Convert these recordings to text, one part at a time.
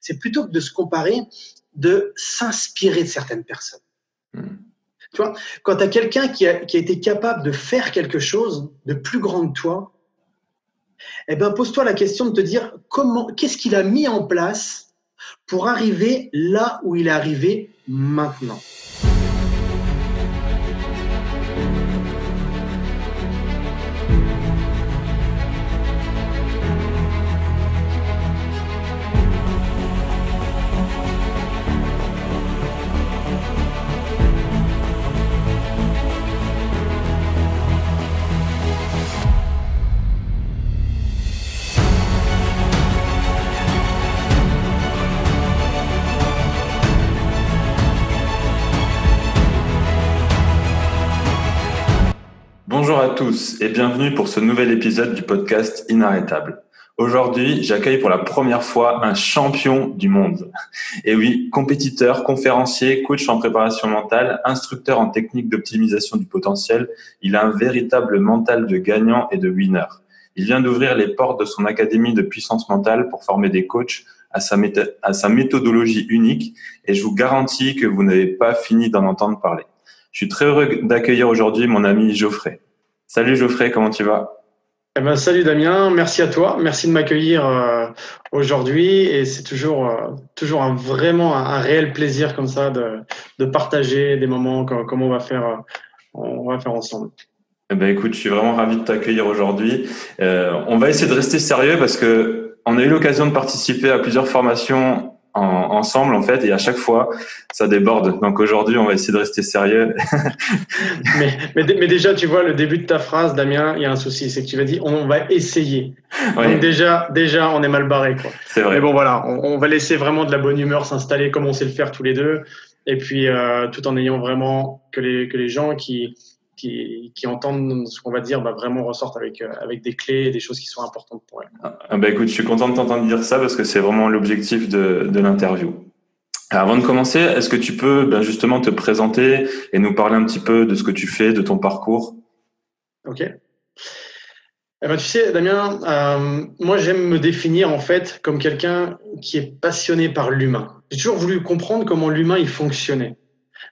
c'est plutôt que de se comparer, de s'inspirer de certaines personnes. Tu vois, quand tu as quelqu'un qui a été capable de faire quelque chose de plus grand que toi, eh ben, pose-toi la question de te dire qu'est-ce qu'il a mis en place pour arriver là où il est arrivé maintenant. Bonjour à tous et bienvenue pour ce nouvel épisode du podcast Inarrêtable. Aujourd'hui, j'accueille pour la première fois un champion du monde. Et oui, compétiteur, conférencier, coach en préparation mentale, instructeur en technique d'optimisation du potentiel, il a un véritable mental de gagnant et de winner. Il vient d'ouvrir les portes de son académie de puissance mentale pour former des coachs à sa méthodologie unique et je vous garantis que vous n'avez pas fini d'en entendre parler. Je suis très heureux d'accueillir aujourd'hui mon ami Geoffrey. Salut Geoffrey, comment tu vas ? Salut Damien, merci à toi, merci de m'accueillir aujourd'hui et c'est toujours vraiment un réel plaisir comme ça de partager des moments comme on va faire ensemble. Eh ben écoute, je suis vraiment ravi de t'accueillir aujourd'hui. On va essayer de rester sérieux parce que on a eu l'occasion de participer à plusieurs formations ensemble en fait et à chaque fois ça déborde. Donc aujourd'hui on va essayer de rester sérieux. mais déjà tu vois le début de ta phrase Damien, il y a un souci, c'est que tu vas dire on va essayer. Oui. Donc déjà on est mal barré quoi. C'est vrai. Mais bon voilà, on va laisser vraiment de la bonne humeur s'installer comme on sait le faire tous les deux et puis tout en ayant vraiment que les gens qui entendent ce qu'on va dire vraiment ressortent avec des clés et des choses qui sont importantes pour elles. Écoute, je suis content de t'entendre dire ça parce que c'est vraiment l'objectif de l'interview. Alors, avant de commencer, est-ce que tu peux justement te présenter et nous parler un petit peu de ce que tu fais, de ton parcours ? Ok. Tu sais, Damien, moi j'aime me définir en fait comme quelqu'un qui est passionné par l'humain. J'ai toujours voulu comprendre comment l'humain il fonctionnait.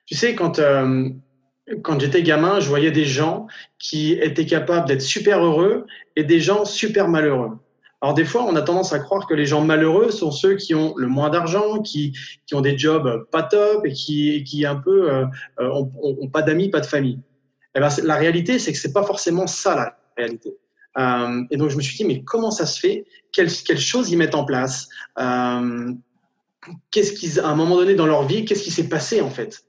Tu sais, quand j'étais gamin, je voyais des gens qui étaient capables d'être super heureux et des gens super malheureux. Alors des fois, on a tendance à croire que les gens malheureux sont ceux qui ont le moins d'argent, qui ont des jobs pas top et qui un peu ont pas d'amis, pas de famille. La réalité, c'est que c'est pas forcément ça la réalité. Et donc je me suis dit, mais comment ça se fait ? Quelles choses ils mettent en place ? À un moment donné dans leur vie, qu'est-ce qui s'est passé en fait ?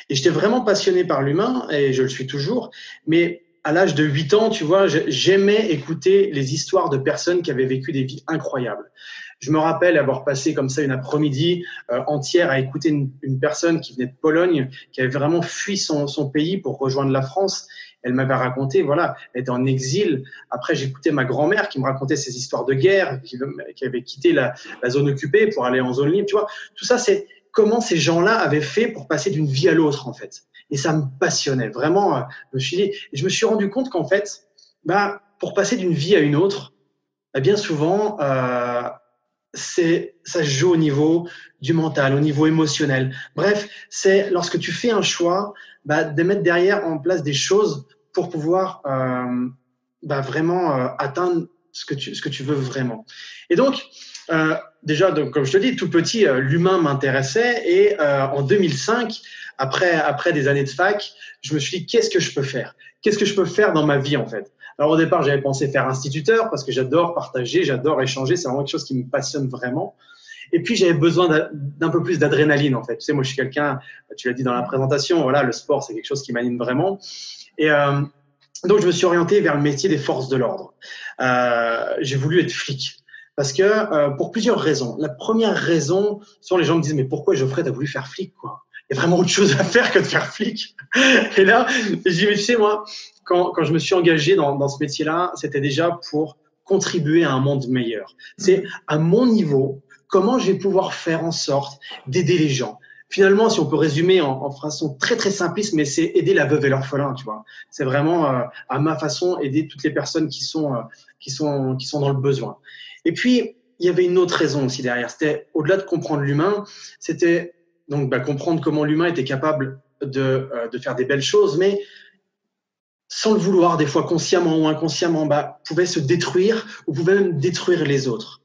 Et j'étais vraiment passionné par l'humain, et je le suis toujours, mais à l'âge de 8 ans, tu vois, j'aimais écouter les histoires de personnes qui avaient vécu des vies incroyables. Je me rappelle avoir passé comme ça une après-midi entière à écouter une personne qui venait de Pologne, qui avait vraiment fui son pays pour rejoindre la France. Elle m'avait raconté, voilà, elle était en exil. Après, j'écoutais ma grand-mère qui me racontait ses histoires de guerre, qui avait quitté la zone occupée pour aller en zone libre. Tu vois, tout ça, c'est comment ces gens-là avaient fait pour passer d'une vie à l'autre, en fait. Et ça me passionnait. Vraiment, je me suis rendu compte qu'en fait, pour passer d'une vie à une autre, bien souvent, ça se joue au niveau du mental, au niveau émotionnel. Bref, c'est lorsque tu fais un choix, de mettre derrière en place des choses pour pouvoir vraiment atteindre ce que tu veux vraiment. Et donc, déjà, comme je te dis, tout petit, l'humain m'intéressait et en 2005, après des années de fac, je me suis dit qu'est-ce que je peux faire ? Qu'est-ce que je peux faire dans ma vie en fait ? Alors au départ, j'avais pensé faire instituteur parce que j'adore partager, j'adore échanger, c'est vraiment quelque chose qui me passionne vraiment. Et puis j'avais besoin d'un peu plus d'adrénaline en fait. Tu sais, moi je suis quelqu'un, tu l'as dit dans la présentation, voilà, le sport c'est quelque chose qui m'anime vraiment. Et donc je me suis orienté vers le métier des forces de l'ordre. J'ai voulu être flic. Parce que pour plusieurs raisons. La première raison, souvent les gens me disent mais pourquoi Geoffrey t'as voulu faire flic quoi ? Il y a vraiment autre chose à faire que de faire flic. Et là, je dis mais tu sais moi, quand je me suis engagé dans ce métier-là, c'était déjà pour contribuer à un monde meilleur. C'est à mon niveau, comment je vais pouvoir faire en sorte d'aider les gens. Finalement, si on peut résumer en façon très très simpliste, mais c'est aider la veuve et l'orphelin, tu vois. C'est vraiment à ma façon aider toutes les personnes qui sont dans le besoin. Et puis, il y avait une autre raison aussi derrière. C'était au-delà de comprendre l'humain, c'était donc comprendre comment l'humain était capable de faire des belles choses, mais sans le vouloir, des fois consciemment ou inconsciemment, pouvait se détruire ou pouvait même détruire les autres.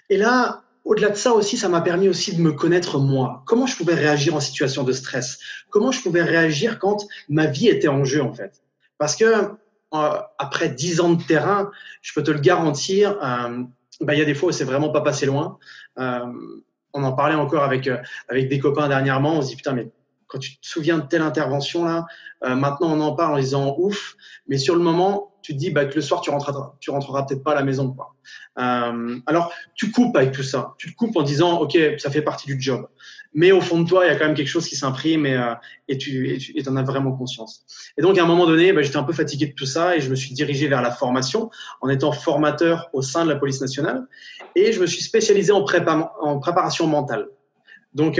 Et là, au-delà de ça aussi, ça m'a permis aussi de me connaître moi. Comment je pouvais réagir en situation de stress? Comment je pouvais réagir quand ma vie était en jeu, en fait? Parce que après 10 ans de terrain, je peux te le garantir, il y a des fois où c'est vraiment pas passé loin. On en parlait encore avec des copains dernièrement. On se dit, putain, mais quand tu te souviens de telle intervention là, maintenant on en parle en disant ouf, mais sur le moment, tu te dis que le soir tu rentreras peut-être pas à la maison, quoi. Alors tu coupes avec tout ça, tu te coupes en disant ok, ça fait partie du job, mais au fond de toi il y a quand même quelque chose qui s'imprime et tu en as vraiment conscience. Et donc à un moment donné, j'étais un peu fatigué de tout ça et je me suis dirigé vers la formation en étant formateur au sein de la police nationale et je me suis spécialisé en préparation mentale. Donc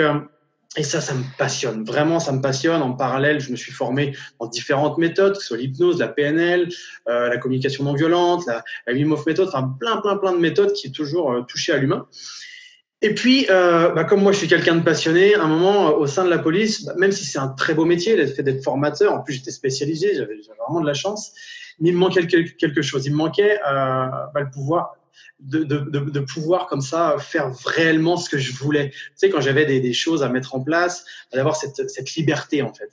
et ça me passionne. Vraiment, ça me passionne. En parallèle, je me suis formé en différentes méthodes, que ce soit l'hypnose, la PNL, la communication non violente, la Wim Hof méthode, enfin plein de méthodes qui est toujours touchées à l'humain. Et puis, comme moi, je suis quelqu'un de passionné, à un moment, au sein de la police, même si c'est un très beau métier, le fait d'être formateur, en plus j'étais spécialisé, j'avais vraiment de la chance, mais il me manquait quelque chose. Il me manquait le pouvoir de pouvoir comme ça faire réellement ce que je voulais. Tu sais, quand j'avais des choses à mettre en place, d'avoir cette liberté en fait.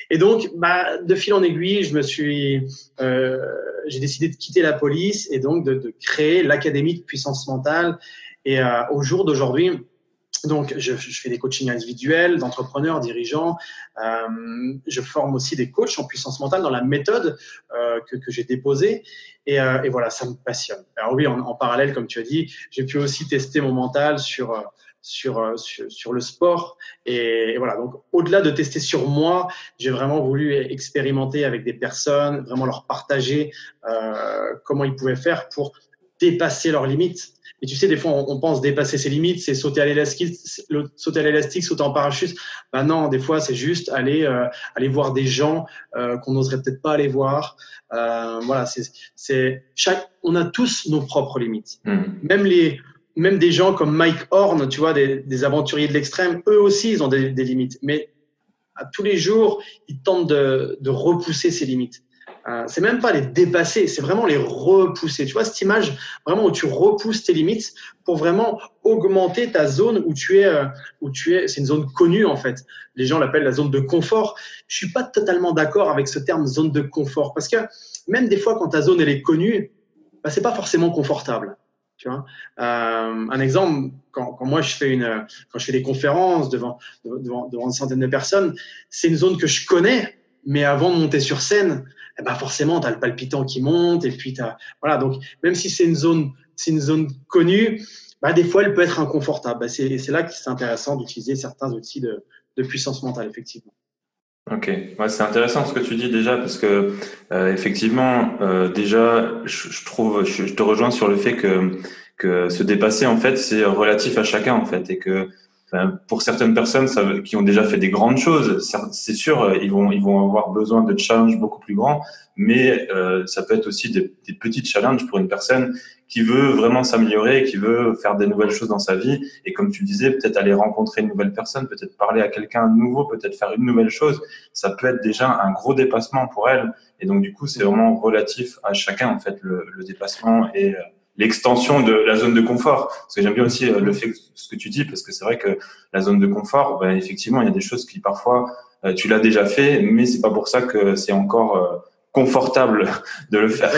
Et donc, de fil en aiguille, j'ai décidé de quitter la police et donc de créer l'Académie de puissance mentale. Et au jour d'aujourd'hui, donc je fais des coachings individuels d'entrepreneurs, dirigeants. Je forme aussi des coachs en puissance mentale dans la méthode que j'ai déposée. Et voilà, ça me passionne. Alors oui, en parallèle, comme tu as dit, j'ai pu aussi tester mon mental sur le sport. Et voilà, donc au-delà de tester sur moi, j'ai vraiment voulu expérimenter avec des personnes, vraiment leur partager comment ils pouvaient faire pour dépasser leurs limites. Et tu sais, des fois, on pense dépasser ses limites, c'est sauter à l'élastique, sauter en parachute. Non, des fois, c'est juste aller voir des gens qu'on n'oserait peut-être pas aller voir. Voilà, on a tous nos propres limites. Même des gens comme Mike Horn, tu vois, des aventuriers de l'extrême, eux aussi, ils ont des limites. Mais à tous les jours, ils tentent de repousser ces limites. C'est même pas les dépasser, c'est vraiment les repousser. Tu vois, cette image vraiment où tu repousses tes limites pour vraiment augmenter ta zone où tu es. C'est une zone connue en fait. Les gens l'appellent la zone de confort. Je suis pas totalement d'accord avec ce terme zone de confort parce que même des fois quand ta zone elle est connue, c'est pas forcément confortable. Tu vois, un exemple, quand moi je fais des conférences devant une centaine de personnes, c'est une zone que je connais, mais avant de monter sur scène, forcément tu as le palpitant qui monte et puis voilà, donc même si c'est une zone connue, des fois elle peut être inconfortable. C'est là que c'est intéressant d'utiliser certains outils de puissance mentale, effectivement. Ok, ouais, c'est intéressant ce que tu dis déjà parce que effectivement déjà je te rejoins sur le fait que se dépasser en fait c'est relatif à chacun en fait et que pour certaines personnes qui ont déjà fait des grandes choses, c'est sûr ils vont avoir besoin de challenges beaucoup plus grands, mais ça peut être aussi des petits challenges pour une personne qui veut vraiment s'améliorer, qui veut faire des nouvelles choses dans sa vie. Et comme tu disais, peut-être aller rencontrer une nouvelle personne, peut-être parler à quelqu'un de nouveau, peut-être faire une nouvelle chose. Ça peut être déjà un gros dépassement pour elle. Et donc, du coup, c'est vraiment relatif à chacun, en fait, le dépassement et l'extension de la zone de confort. Parce que j'aime bien aussi le fait ce que tu dis, parce que c'est vrai que la zone de confort, effectivement, il y a des choses qui parfois, tu l'as déjà fait, mais c'est pas pour ça que c'est encore confortable de le faire.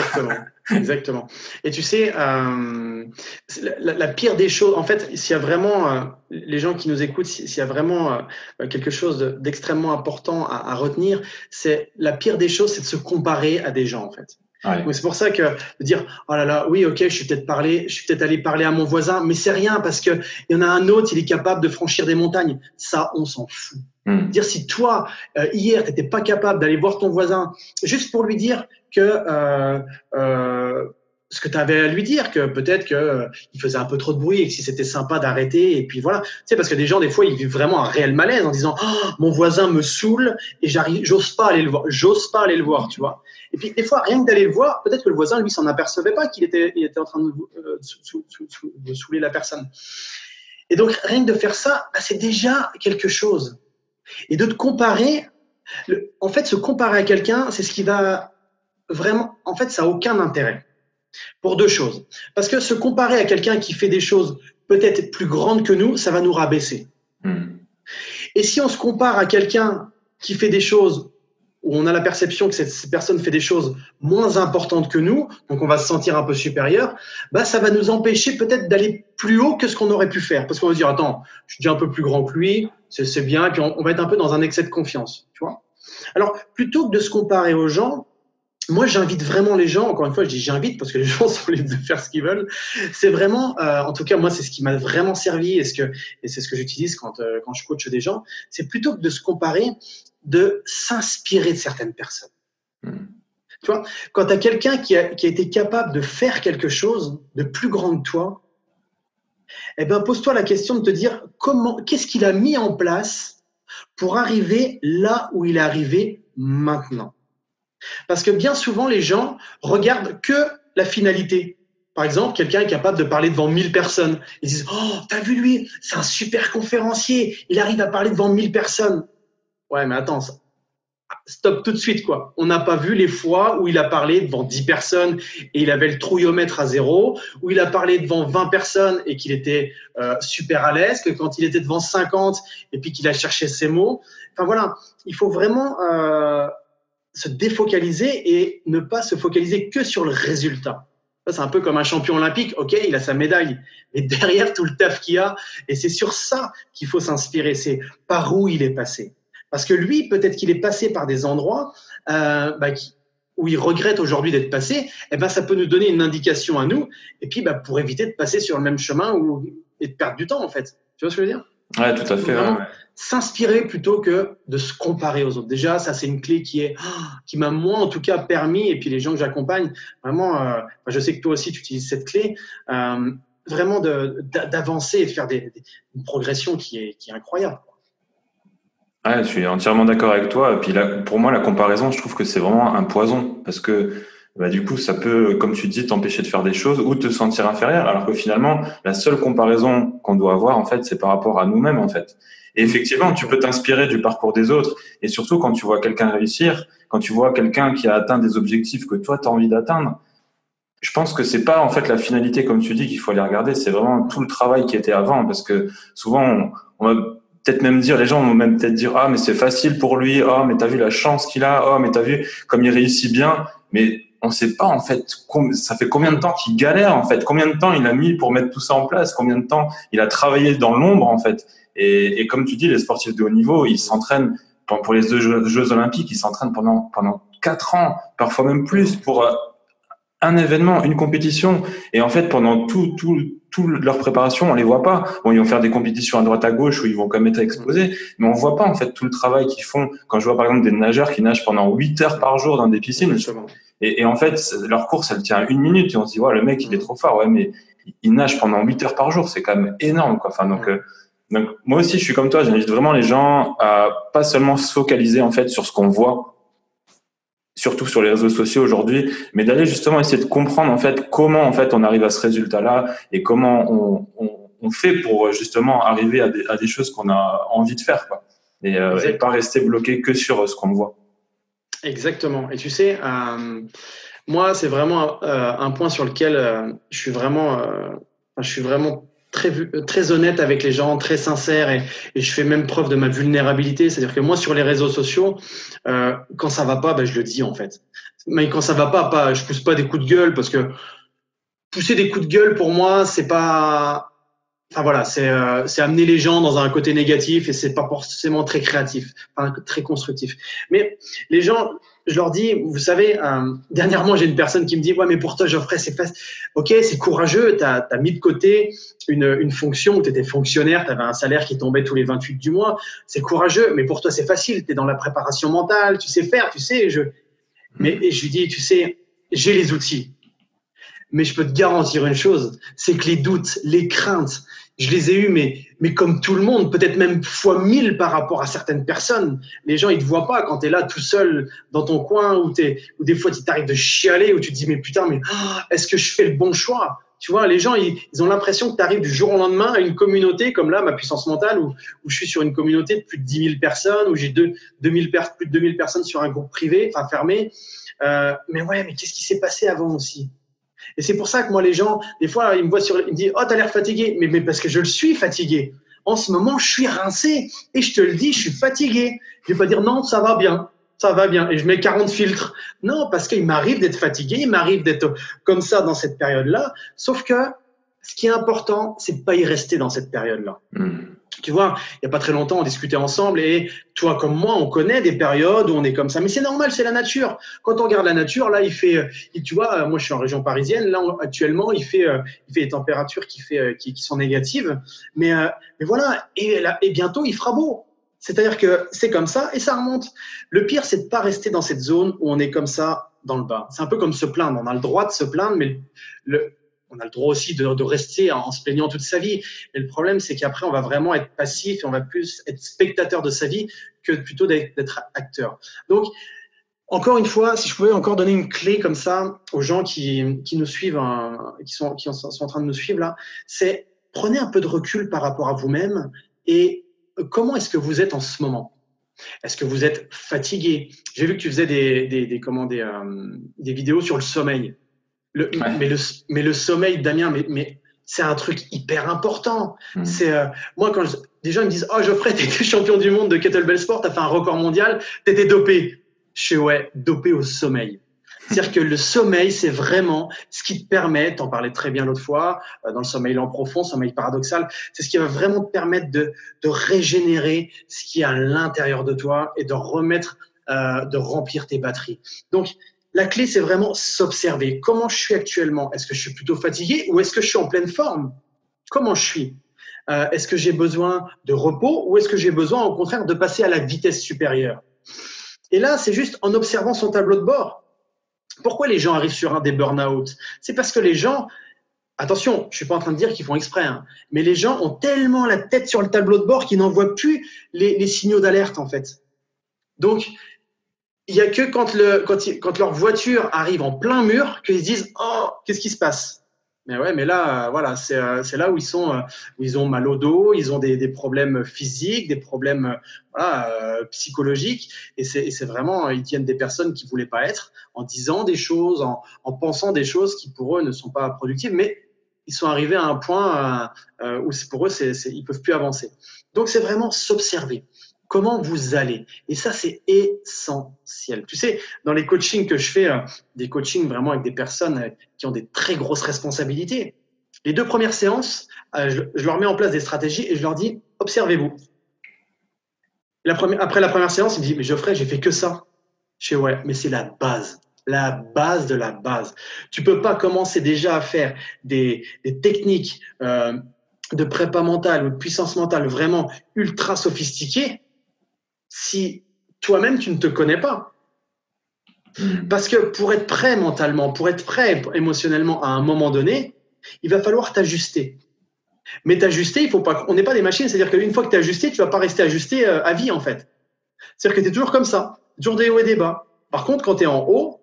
Exactement. Et tu sais, la pire des choses, en fait, s'il y a vraiment, les gens qui nous écoutent, s'il y a vraiment quelque chose d'extrêmement important à retenir, c'est la pire des choses, c'est de se comparer à des gens, en fait. Ouais. Donc c'est pour ça que de dire oh là là, oui, ok, je suis peut-être allé parler à mon voisin, mais c'est rien parce que il y en a un autre, il est capable de franchir des montagnes. Ça, on s'en fout. Dire si toi hier t'étais pas capable d'aller voir ton voisin juste pour lui dire que ce que tu avais à lui dire, que peut-être qu'il faisait un peu trop de bruit et que si c'était sympa d'arrêter. Et puis voilà, tu sais, parce que des gens, des fois, ils vivent vraiment un réel malaise en disant oh, mon voisin me saoule et j'ose pas aller le voir, tu vois. Et puis des fois, rien que d'aller le voir, peut-être que le voisin, lui, s'en apercevait pas qu'il était en train de saouler la personne. Et donc, rien que de faire ça, bah, c'est déjà quelque chose. Et de te comparer, en fait, se comparer à quelqu'un, c'est ce qui va vraiment, en fait, ça n'a aucun intérêt. Pour deux choses. Parce que se comparer à quelqu'un qui fait des choses peut-être plus grandes que nous, ça va nous rabaisser. Et si on se compare à quelqu'un qui fait des choses où on a la perception que cette personne fait des choses moins importantes que nous, donc on va se sentir un peu supérieur, bah ça va nous empêcher peut-être d'aller plus haut que ce qu'on aurait pu faire. Parce qu'on va se dire, attends, je suis déjà un peu plus grand que lui, c'est bien, et puis on va être un peu dans un excès de confiance. Tu vois. Alors, plutôt que de se comparer aux gens, moi, j'invite vraiment les gens, encore une fois, je dis j'invite parce que les gens sont libres de faire ce qu'ils veulent. C'est vraiment, en tout cas, moi, c'est ce qui m'a vraiment servi et c'est ce que j'utilise quand je coache des gens. C'est plutôt que de se comparer, de s'inspirer de certaines personnes. Tu vois, quand tu as quelqu'un qui a été capable de faire quelque chose de plus grand que toi, eh ben, pose-toi la question de te dire qu'est-ce qu'il a mis en place pour arriver là où il est arrivé maintenant. Parce que bien souvent, les gens regardent que la finalité. Par exemple, quelqu'un est capable de parler devant 1000 personnes. Ils disent « Oh, t'as vu lui, c'est un super conférencier, il arrive à parler devant 1000 personnes. » Ouais, mais attends, stop tout de suite, quoi. On n'a pas vu les fois où il a parlé devant 10 personnes et il avait le trouillomètre à 0, où il a parlé devant 20 personnes et qu'il était super à l'aise, que quand il était devant 50 et puis qu'il a cherché ses mots. Enfin voilà, il faut vraiment se défocaliser et ne pas se focaliser que sur le résultat. C'est un peu comme un champion olympique, ok, il a sa médaille, mais derrière tout le taf qu'il a, et c'est sur ça qu'il faut s'inspirer, c'est par où il est passé. Parce que lui, peut-être qu'il est passé par des endroits où il regrette aujourd'hui d'être passé, et ben ça peut nous donner une indication à nous, et puis pour éviter de passer sur le même chemin et de perdre du temps en fait. Tu vois ce que je veux dire ? Ouais, tout à fait. Vraiment s'inspirer plutôt que de se comparer aux autres. Déjà, ça c'est une clé qui m'a moi en tout cas permis, et puis les gens que j'accompagne, vraiment, je sais que toi aussi tu utilises cette clé, vraiment d'avancer et de faire une progression qui est incroyable. Ouais, je suis entièrement d'accord avec toi. Et puis là, pour moi, la comparaison, je trouve que c'est vraiment un poison parce que du coup, ça peut, comme tu dis, t'empêcher de faire des choses ou te sentir inférieur. Alors que finalement, la seule comparaison qu'on doit avoir, en fait, c'est par rapport à nous-mêmes, en fait. Et effectivement, tu peux t'inspirer du parcours des autres. Et surtout, quand tu vois quelqu'un réussir, quand tu vois quelqu'un qui a atteint des objectifs que toi, tu as envie d'atteindre, je pense que c'est pas, en fait, la finalité, comme tu dis, qu'il faut aller regarder. C'est vraiment tout le travail qui était avant. Parce que souvent, on va peut-être même dire, les gens vont même peut-être dire, ah, mais c'est facile pour lui. Ah, mais t'as vu la chance qu'il a. Ah, mais t'as vu comme il réussit bien. Mais on sait pas, en fait, ça fait combien de temps qu'il galère, en fait. Combien de temps il a mis pour mettre tout ça en place. Combien de temps il a travaillé dans l'ombre, en fait. Et comme tu dis, les sportifs de haut niveau, ils s'entraînent pour les Jeux Olympiques, ils s'entraînent pendant 4 ans, parfois même plus, pour un événement, une compétition. Et en fait, pendant tout leur préparation, on les voit pas. Bon, ils vont faire des compétitions à droite à gauche où ils vont quand même être exposés, mais on voit pas, en fait, tout le travail qu'ils font. Quand je vois, par exemple, des nageurs qui nagent pendant 8 heures par jour dans des piscines, et en fait, leur course, elle tient 1 minute, et on se dit, ouais, le mec, il est trop fort. Ouais, mais il nage pendant 8 heures par jour. C'est quand même énorme, quoi. Enfin, donc, moi aussi, je suis comme toi. J'invite vraiment les gens à pas seulement se focaliser, en fait, sur ce qu'on voit, surtout sur les réseaux sociaux aujourd'hui, mais d'aller justement essayer de comprendre en fait comment en fait on arrive à ce résultat-là et comment on fait pour justement arriver à des choses qu'on a envie de faire, quoi. Et pas rester bloqué que sur ce qu'on voit. Exactement. Et tu sais, moi c'est vraiment un point sur lequel je suis vraiment très honnête avec les gens, très sincère, et je fais même preuve de ma vulnérabilité. C'est-à-dire que moi, sur les réseaux sociaux, quand ça va pas, je le dis en fait. Mais quand ça va pas, je pousse pas des coups de gueule, parce que pousser des coups de gueule pour moi, c'est pas. Enfin voilà, c'est amener les gens dans un côté négatif, et c'est pas forcément très créatif, enfin, très constructif. Mais les gens, je leur dis, vous savez, dernièrement, j'ai une personne qui me dit, ouais, mais pour toi, Geoffrey, ok, c'est courageux, t'as mis de côté une fonction où t'étais fonctionnaire, t'avais un salaire qui tombait tous les 28 du mois, c'est courageux, mais pour toi, c'est facile, t'es dans la préparation mentale, tu sais faire, tu sais, mais je lui dis, tu sais, j'ai les outils. Mais je peux te garantir une chose, c'est que les doutes, les craintes, je les ai eus, mais comme tout le monde, peut-être même fois 1000 par rapport à certaines personnes. Les gens, ils te voient pas quand tu es là tout seul dans ton coin, ou des fois, tu t'arrives de chialer, ou tu te dis, mais putain, est-ce que je fais le bon choix? Tu vois, les gens, ils ont l'impression que tu arrives du jour au lendemain à une communauté comme là, ma puissance mentale, où je suis sur une communauté de plus de 10 000 personnes, où j'ai plus de 2000 personnes sur un groupe privé, enfin fermé. Mais ouais, mais qu'est-ce qui s'est passé avant aussi? Et c'est pour ça que moi, les gens, des fois, ils me voient ils me disent, oh, t'as l'air fatigué. Mais parce que je le suis fatigué. En ce moment, je suis rincé. Et je te le dis, je suis fatigué. Je vais pas dire, non, ça va bien. Ça va bien. Et je mets 40 filtres. Non, parce qu'il m'arrive d'être fatigué. Il m'arrive d'être comme ça dans cette période-là. Sauf que ce qui est important, c'est de pas y rester dans cette période-là. Tu vois, il n'y a pas très longtemps, on discutait ensemble et toi comme moi, on connaît des périodes où on est comme ça. Mais c'est normal, c'est la nature. Quand on regarde la nature, là, tu vois, moi je suis en région parisienne, là actuellement, il fait des températures qui sont négatives. Mais voilà, et bientôt, il fera beau. C'est-à-dire que c'est comme ça et ça remonte. Le pire, c'est de ne pas rester dans cette zone où on est comme ça dans le bas. C'est un peu comme se plaindre. On a le droit de se plaindre, mais on a le droit aussi de rester en se plaignant toute sa vie. Mais le problème, c'est qu'après, on va vraiment être passif et on va plus être spectateur de sa vie que plutôt d'être acteur. Donc, encore une fois, si je pouvais encore donner une clé comme ça aux gens qui nous suivent, qui sont en train de nous suivre là, c'est prenez un peu de recul par rapport à vous-même et comment est-ce que vous êtes en ce moment? Est-ce que vous êtes fatigué? J'ai vu que tu faisais des vidéos sur le sommeil. Mais le sommeil, Damien, mais c'est un truc hyper important. C'est moi quand des gens me disent, oh Geoffrey, t'étais champion du monde de kettlebell sport, t'as fait un record mondial, t'étais dopé. Je suis ouais, dopé au sommeil. C'est-à-dire que le sommeil, c'est vraiment ce qui te permet, t'en parlais très bien l'autre fois, dans le sommeil lent profond, sommeil paradoxal, c'est ce qui va vraiment te permettre de régénérer ce qui est à l'intérieur de toi et de remplir tes batteries. Donc, la clé, c'est vraiment s'observer. Comment je suis actuellement? Est-ce que je suis plutôt fatigué ou est-ce que je suis en pleine forme? Comment je suis? Est-ce que j'ai besoin de repos ou est-ce que j'ai besoin, au contraire, de passer à la vitesse supérieure? Et là, c'est juste en observant son tableau de bord. Pourquoi les gens arrivent sur des burn-out? C'est parce que les gens, attention, je ne suis pas en train de dire qu'ils font exprès, mais les gens ont tellement la tête sur le tableau de bord qu'ils n'en voient plus les signaux d'alerte, en fait. Donc, il n'y a que quand leur voiture arrive en plein mur qu'ils se disent « Oh, qu'est-ce qui se passe ?» Mais ouais, mais là, voilà, c'est là où ils ont mal au dos, ils ont des problèmes physiques, des problèmes psychologiques. Et c'est vraiment, ils tiennent des personnes qui ne voulaient pas être en disant des choses, en pensant des choses qui pour eux ne sont pas productives. Mais ils sont arrivés à un point où pour eux, ils ne peuvent plus avancer. Donc, c'est vraiment s'observer. Comment vous allez? Et ça, c'est essentiel. Tu sais, dans les coachings que je fais, des coachings vraiment avec des personnes qui ont des très grosses responsabilités, les 2 premières séances, je leur mets en place des stratégies et je leur dis, observez-vous. Après la première séance, ils me disent, mais Geoffrey, j'ai fait que ça. Je dis, ouais, mais c'est la base de la base. Tu peux pas commencer déjà à faire des techniques de prépa mentale ou de puissance mentale vraiment ultra sophistiquées si toi-même, tu ne te connais pas. Parce que pour être prêt mentalement, pour être prêt émotionnellement à un moment donné, il va falloir t'ajuster. Mais t'ajuster, il faut pas. On n'est pas des machines, c'est-à-dire qu'une fois que tu es ajusté, tu ne vas pas rester ajusté à vie, en fait. C'est-à-dire que tu es toujours comme ça, toujours des hauts et des bas. Par contre, quand tu es en haut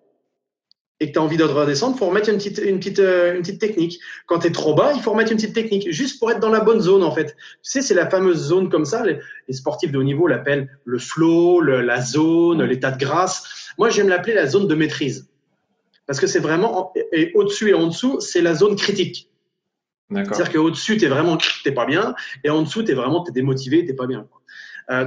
et que tu as envie de redescendre, il faut remettre une petite technique. Quand tu es trop bas, il faut remettre une petite technique, juste pour être dans la bonne zone, en fait. Tu sais, c'est la fameuse zone comme ça. Les sportifs de haut niveau l'appellent le flow, la zone, l'état de grâce. Moi, j'aime l'appeler la zone de maîtrise. Parce que c'est vraiment, et au-dessus et en dessous, c'est la zone critique. C'est-à-dire qu'au-dessus, t'es pas bien, et en dessous, t'es démotivé, t'es pas bien.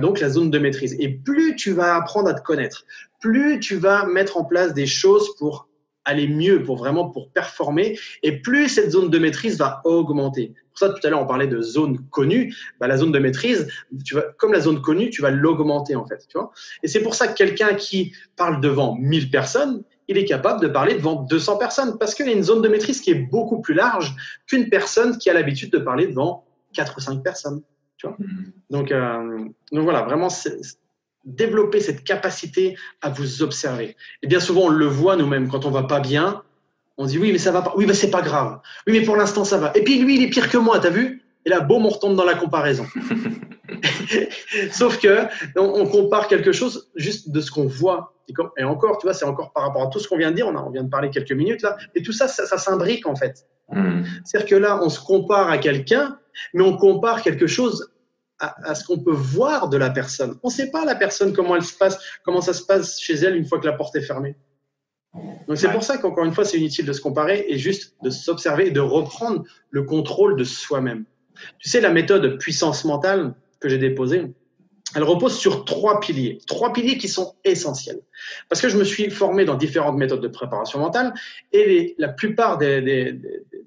Donc, la zone de maîtrise. Et plus tu vas apprendre à te connaître, plus tu vas mettre en place des choses pour aller mieux, pour performer, et plus cette zone de maîtrise va augmenter. Pour ça, tout à l'heure, on parlait de zone connue. La zone de maîtrise, comme la zone connue, tu vas l'augmenter, en fait. Tu vois. Et c'est pour ça que quelqu'un qui parle devant 1000 personnes, il est capable de parler devant 200 personnes parce qu'il y a une zone de maîtrise qui est beaucoup plus large qu'une personne qui a l'habitude de parler devant 4 ou 5 personnes. Tu vois. Donc voilà, vraiment, développer cette capacité à vous observer. Et bien souvent, on le voit nous-mêmes quand on ne va pas bien, On dit oui, mais ça va pas. Oui, mais c'est pas grave. Oui, mais pour l'instant, ça va. Et puis lui, il est pire que moi, t'as vu? Et là, boum, on retombe dans la comparaison. Sauf que on compare quelque chose juste de ce qu'on voit. Et encore, tu vois, c'est encore par rapport à tout ce qu'on vient de dire. On vient de parler quelques minutes là. Et tout ça, ça s'imbrique en fait. C'est-à-dire que là, on se compare à quelqu'un, mais on compare quelque chose à ce qu'on peut voir de la personne. On ne sait pas la personne comment ça se passe chez elle une fois que la porte est fermée. Donc c'est pour ça qu'encore une fois, c'est inutile de se comparer et juste de s'observer et de reprendre le contrôle de soi-même. Tu sais, la méthode puissance mentale que j'ai déposée, elle repose sur 3 piliers. 3 piliers qui sont essentiels. Parce que je me suis formé dans différentes méthodes de préparation mentale et la plupart des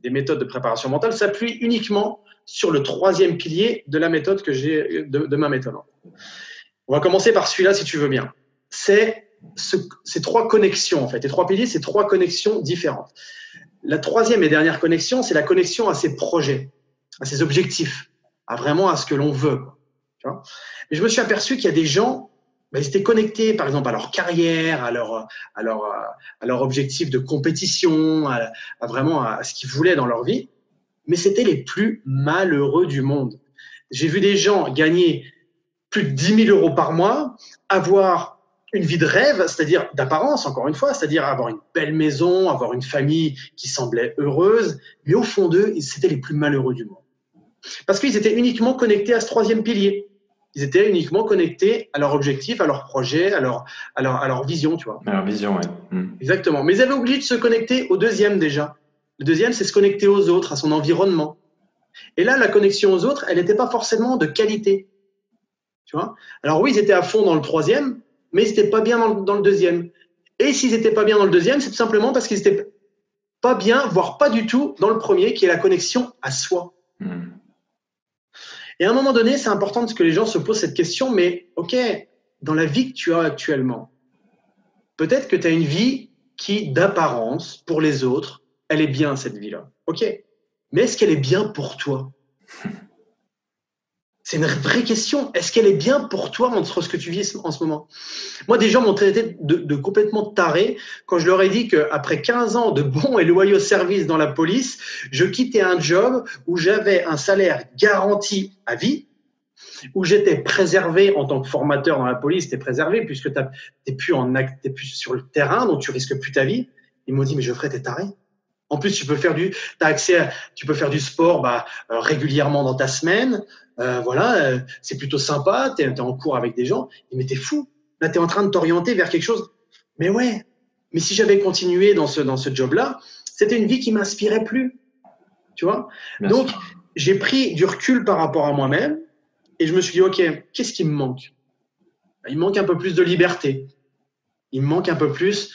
méthodes de préparation mentale s'appuient uniquement sur le 3e pilier de la méthode que j'ai, de ma méthode. On va commencer par celui-là si tu veux bien. C'est ces 3 connexions en fait. Les 3 piliers, c'est 3 connexions différentes. La 3e et dernière connexion, c'est la connexion à ses projets, à ses objectifs, à ce que l'on veut. Tu vois ? Et je me suis aperçu qu'il y a des gens, ils étaient connectés par exemple à leur carrière, à leur objectif de compétition, à ce qu'ils voulaient dans leur vie, mais c'était les plus malheureux du monde. J'ai vu des gens gagner plus de 10 000 € par mois, avoir une vie de rêve, c'est-à-dire d'apparence, encore une fois, c'est-à-dire avoir une belle maison, avoir une famille qui semblait heureuse, mais au fond d'eux, c'était les plus malheureux du monde. Parce qu'ils étaient uniquement connectés à ce 3e pilier. Ils étaient uniquement connectés à leur objectif, à leur projet, à leur vision, tu vois. À leur vision, ouais. Exactement. Mais ils avaient oublié de se connecter au 2e déjà. Le 2e, c'est se connecter aux autres, à son environnement. Et là, la connexion aux autres, elle n'était pas forcément de qualité. Tu vois ? Alors oui, ils étaient à fond dans le 3e, mais ils n'étaient pas bien dans le 2e. Et s'ils n'étaient pas bien dans le 2e, c'est tout simplement parce qu'ils n'étaient pas bien, voire pas du tout, dans le 1er, qui est la connexion à soi. Et à un moment donné, c'est important que les gens se posent cette question, mais ok, dans la vie que tu as actuellement, peut-être que tu as une vie qui, d'apparence, pour les autres, elle est bien, cette vie-là. Ok, mais est-ce qu'elle est bien pour toi ? C'est une vraie question. Est-ce qu'elle est bien pour toi entre ce que tu vis en ce moment ? Moi, des gens m'ont traité de complètement taré quand je leur ai dit qu'après 15 ans de bons et loyaux services dans la police, je quittais un job où j'avais un salaire garanti à vie, où j'étais préservé en tant que formateur dans la police, tu es préservé puisque tu n'es plus sur le terrain, donc tu risques plus ta vie. Ils m'ont dit, mais Geoffrey, t'es taré. En plus, tu peux faire du sport régulièrement dans ta semaine. C'est plutôt sympa. T'es en cours avec des gens. Mais t'es fou. Là, t'es en train de t'orienter vers quelque chose. Mais ouais. Mais si j'avais continué dans ce job-là, c'était une vie qui m'inspirait plus. Tu vois ? Donc, j'ai pris du recul par rapport à moi-même et je me suis dit, ok, qu'est-ce qui me manque ? Il me manque un peu plus de liberté. Il me manque un peu plus.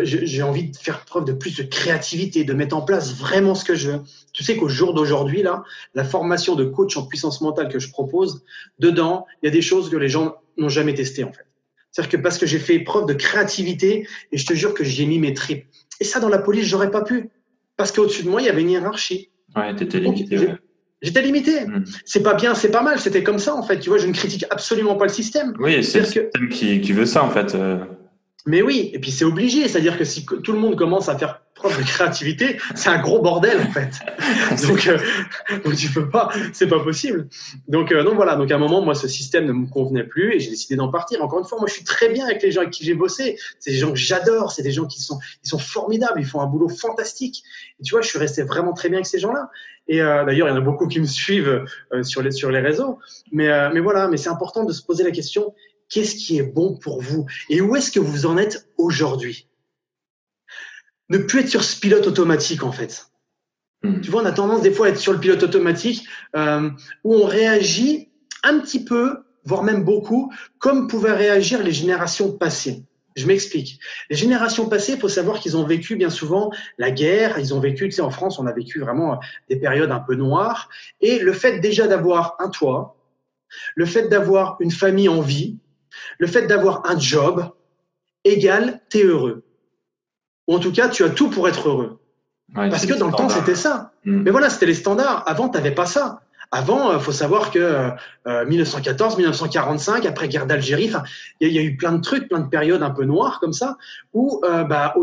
J'ai envie de faire preuve de plus de créativité, de mettre en place vraiment ce que je veux. Tu sais qu'au jour d'aujourd'hui, là, la formation de coach en puissance mentale que je propose, dedans, il y a des choses que les gens n'ont jamais testées en fait. C'est-à-dire que parce que j'ai fait preuve de créativité et je te jure que j'y ai mis mes tripes. Et ça, dans la police, j'aurais pas pu. Parce qu'au-dessus de moi, il y avait une hiérarchie. Ouais, t'étais limité. Donc, j'étais limité. C'est pas bien, c'est pas mal. C'était comme ça en fait. Tu vois, je ne critique absolument pas le système. Oui, c'est le système qui veut ça en fait. Mais oui, et puis c'est obligé, c'est-à-dire que si tout le monde commence à faire preuve de créativité, c'est un gros bordel en fait. Donc tu peux pas, c'est pas possible. Donc voilà, donc à un moment moi ce système ne me convenait plus et j'ai décidé d'en partir. Encore une fois, moi je suis très bien avec les gens avec qui j'ai bossé. C'est des gens que j'adore, c'est des gens qui sont formidables, ils font un boulot fantastique. Et tu vois, je suis resté vraiment très bien avec ces gens-là. Et d'ailleurs, il y en a beaucoup qui me suivent sur les réseaux. Mais voilà, mais c'est important de se poser la question. Qu'est-ce qui est bon pour vous ? Et où est-ce que vous en êtes aujourd'hui ? Ne plus être sur ce pilote automatique, en fait. Tu vois, on a tendance des fois à être sur le pilote automatique où on réagit un petit peu, voire même beaucoup, comme pouvaient réagir les générations passées. Je m'explique. Les générations passées, il faut savoir qu'ils ont vécu bien souvent la guerre. Ils ont vécu, tu sais, en France, on a vécu vraiment des périodes un peu noires. Et le fait déjà d'avoir un toit, le fait d'avoir une famille en vie, le fait d'avoir un job égale t'es heureux. Ou en tout cas, tu as tout pour être heureux. Ouais, parce que dans le temps, c'était ça. Mais voilà, c'était les standards. Avant, tu n'avais pas ça. Avant, il faut savoir que 1914, 1945, après guerre d'Algérie, il y a eu plein de trucs, plein de périodes un peu noires comme ça, où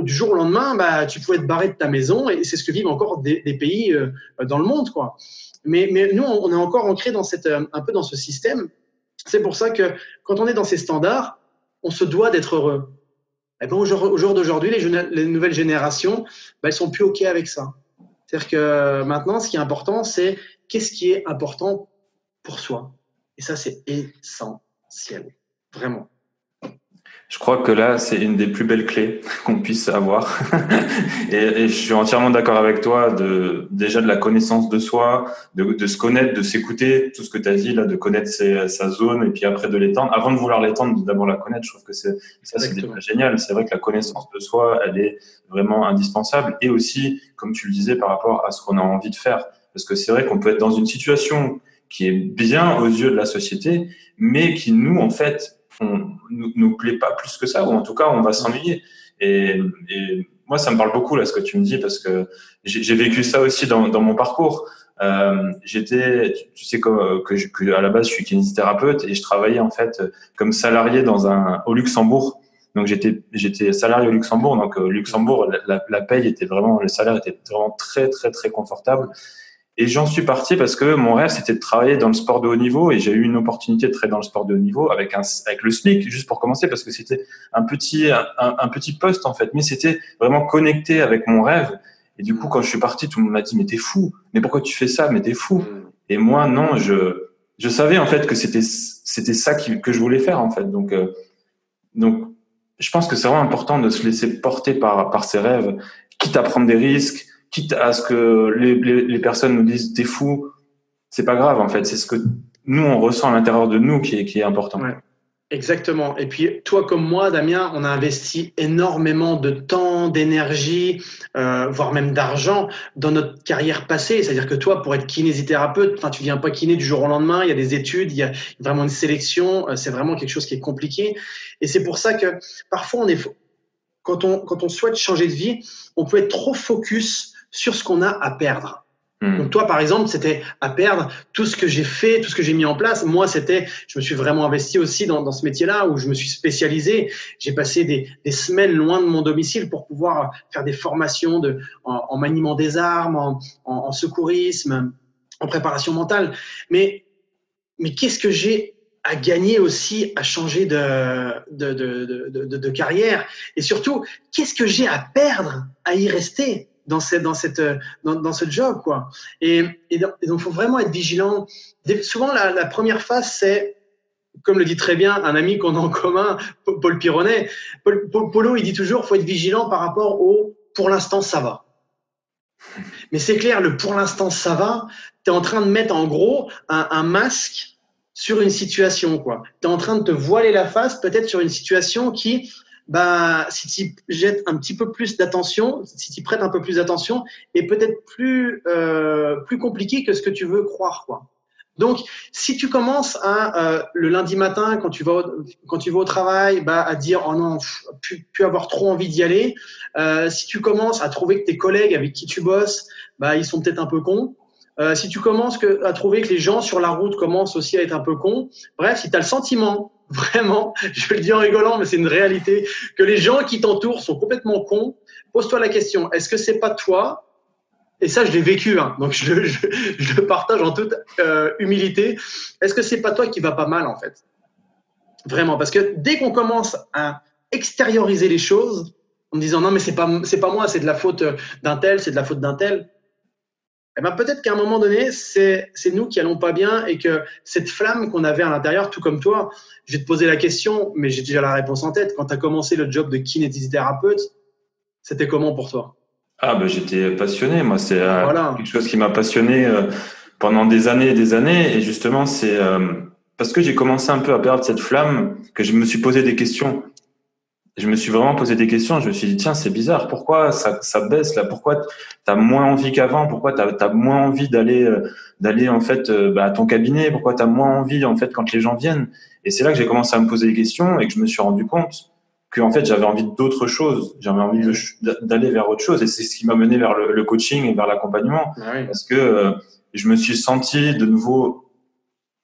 du jour au lendemain, tu pouvais te barrer de ta maison, et c'est ce que vivent encore des pays dans le monde, quoi. Mais nous, on est encore ancré dans un peu dans ce système. C'est pour ça que quand on est dans ces standards, on se doit d'être heureux. Et ben, au jour d'aujourd'hui, les nouvelles générations, elles sont plus OK avec ça. C'est-à-dire que maintenant, ce qui est important, c'est qu'est-ce qui est important pour soi. Et ça, c'est essentiel. Vraiment. Je crois que là, c'est une des plus belles clés qu'on puisse avoir. Et je suis entièrement d'accord avec toi déjà de la connaissance de soi, de se connaître, de s'écouter, tout ce que tu as dit là, de connaître sa zone et puis après de l'étendre. Avant de vouloir l'étendre, d'abord la connaître. Je trouve que c'est déjà génial. C'est vrai que la connaissance de soi, elle est vraiment indispensable. Et aussi, comme tu le disais, par rapport à ce qu'on a envie de faire. Parce que c'est vrai qu'on peut être dans une situation qui est bien aux yeux de la société, mais qui nous, en fait, nous plaît pas plus que ça, ou en tout cas on va s'ennuyer. Et moi ça me parle beaucoup là ce que tu me dis, parce que j'ai vécu ça aussi dans mon parcours. J'étais, tu sais que à la base je suis kinésithérapeute et je travaillais en fait comme salarié au Luxembourg. Donc j'étais salarié au Luxembourg. Donc Luxembourg, la paye était vraiment, le salaire était vraiment très très très confortable. Et j'en suis parti parce que mon rêve, c'était de travailler dans le sport de haut niveau, et j'ai eu une opportunité de travailler dans le sport de haut niveau avec le SMIC, juste pour commencer, parce que c'était un petit poste, en fait, mais c'était vraiment connecté avec mon rêve. Et du coup, quand je suis parti, tout le monde m'a dit, mais t'es fou. Mais pourquoi tu fais ça? Mais t'es fou. Et moi, non, je savais, en fait, que c'était ça que je voulais faire, en fait. Donc, je pense que c'est vraiment important de se laisser porter par ses rêves, quitte à prendre des risques, quitte à ce que les personnes nous disent t'es fou, c'est pas grave en fait, c'est ce que nous on ressent à l'intérieur de nous qui est important. Ouais, exactement. Et puis toi comme moi, Damien, on a investi énormément de temps, d'énergie, voire même d'argent dans notre carrière passée. C'est-à-dire que toi, pour être kinésithérapeute, tu viens pas kiné du jour au lendemain. Il y a des études, il y a vraiment une sélection. C'est vraiment quelque chose qui est compliqué. Et c'est pour ça que parfois quand on souhaite changer de vie, on peut être trop focus sur ce qu'on a à perdre. Donc toi, par exemple, c'était à perdre tout ce que j'ai fait, tout ce que j'ai mis en place. Moi, je me suis vraiment investi aussi dans ce métier-là, où je me suis spécialisé. J'ai passé des semaines loin de mon domicile pour pouvoir faire des formations en maniement des armes, en secourisme, en préparation mentale. Mais qu'est-ce que j'ai à gagner aussi à changer de carrière? Et surtout, qu'est-ce que j'ai à perdre à y rester dans ce job, quoi? Et donc, il faut vraiment être vigilant. Souvent, la première phase, c'est, comme le dit très bien un ami qu'on a en commun, Paul Pironnet. Polo, il dit toujours, faut être vigilant par rapport au « pour l'instant, ça va ». Mais c'est clair, le « pour l'instant, ça va », tu es en train de mettre en gros un masque sur une situation, quoi. Tu es en train de te voiler la face peut-être sur une situation qui, si tu jettes un petit peu plus d'attention, si tu prêtes un peu plus d'attention, est peut-être plus compliqué que ce que tu veux croire, quoi. Donc, si tu commences le lundi matin, quand tu vas au travail, à dire « oh non, plus avoir trop envie d'y aller », si tu commences à trouver que tes collègues avec qui tu bosses, ils sont peut-être un peu cons, si tu commences à trouver que les gens sur la route commencent aussi à être un peu cons, bref, si tu as le sentiment, vraiment, je le dis en rigolant, mais c'est une réalité, que les gens qui t'entourent sont complètement cons, pose-toi la question, est-ce que c'est pas toi? Et ça, je l'ai vécu, hein, donc je le partage en toute humilité. Est-ce que c'est pas toi qui va pas mal, en fait? Vraiment, parce que dès qu'on commence à extérioriser les choses, en me disant non, mais c'est pas moi, c'est de la faute d'un tel, c'est de la faute d'un tel, peut-être qu'à un moment donné, c'est nous qui allons pas bien, et que cette flamme qu'on avait à l'intérieur, tout comme toi, je vais te poser la question, mais j'ai déjà la réponse en tête. Quand tu as commencé le job de kinésithérapeute, c'était comment pour toi? J'étais passionné. Moi, c'est Voilà. quelque chose qui m'a passionné pendant des années et des années. Et justement, c'est parce que j'ai commencé un peu à perdre cette flamme que je me suis posé des questions. Je me suis vraiment posé des questions. Je me suis dit, tiens, c'est bizarre. Pourquoi ça baisse là? Pourquoi t'as moins envie qu'avant? Pourquoi t'as moins envie d'aller en fait à ton cabinet? Pourquoi t'as moins envie en fait quand les gens viennent? Et c'est là que j'ai commencé à me poser des questions et que je me suis rendu compte que en fait j'avais envie d'autre chose. J'avais envie d'aller vers autre chose. Et c'est ce qui m'a mené vers le coaching et vers l'accompagnement. Oui. Parce que je me suis senti de nouveau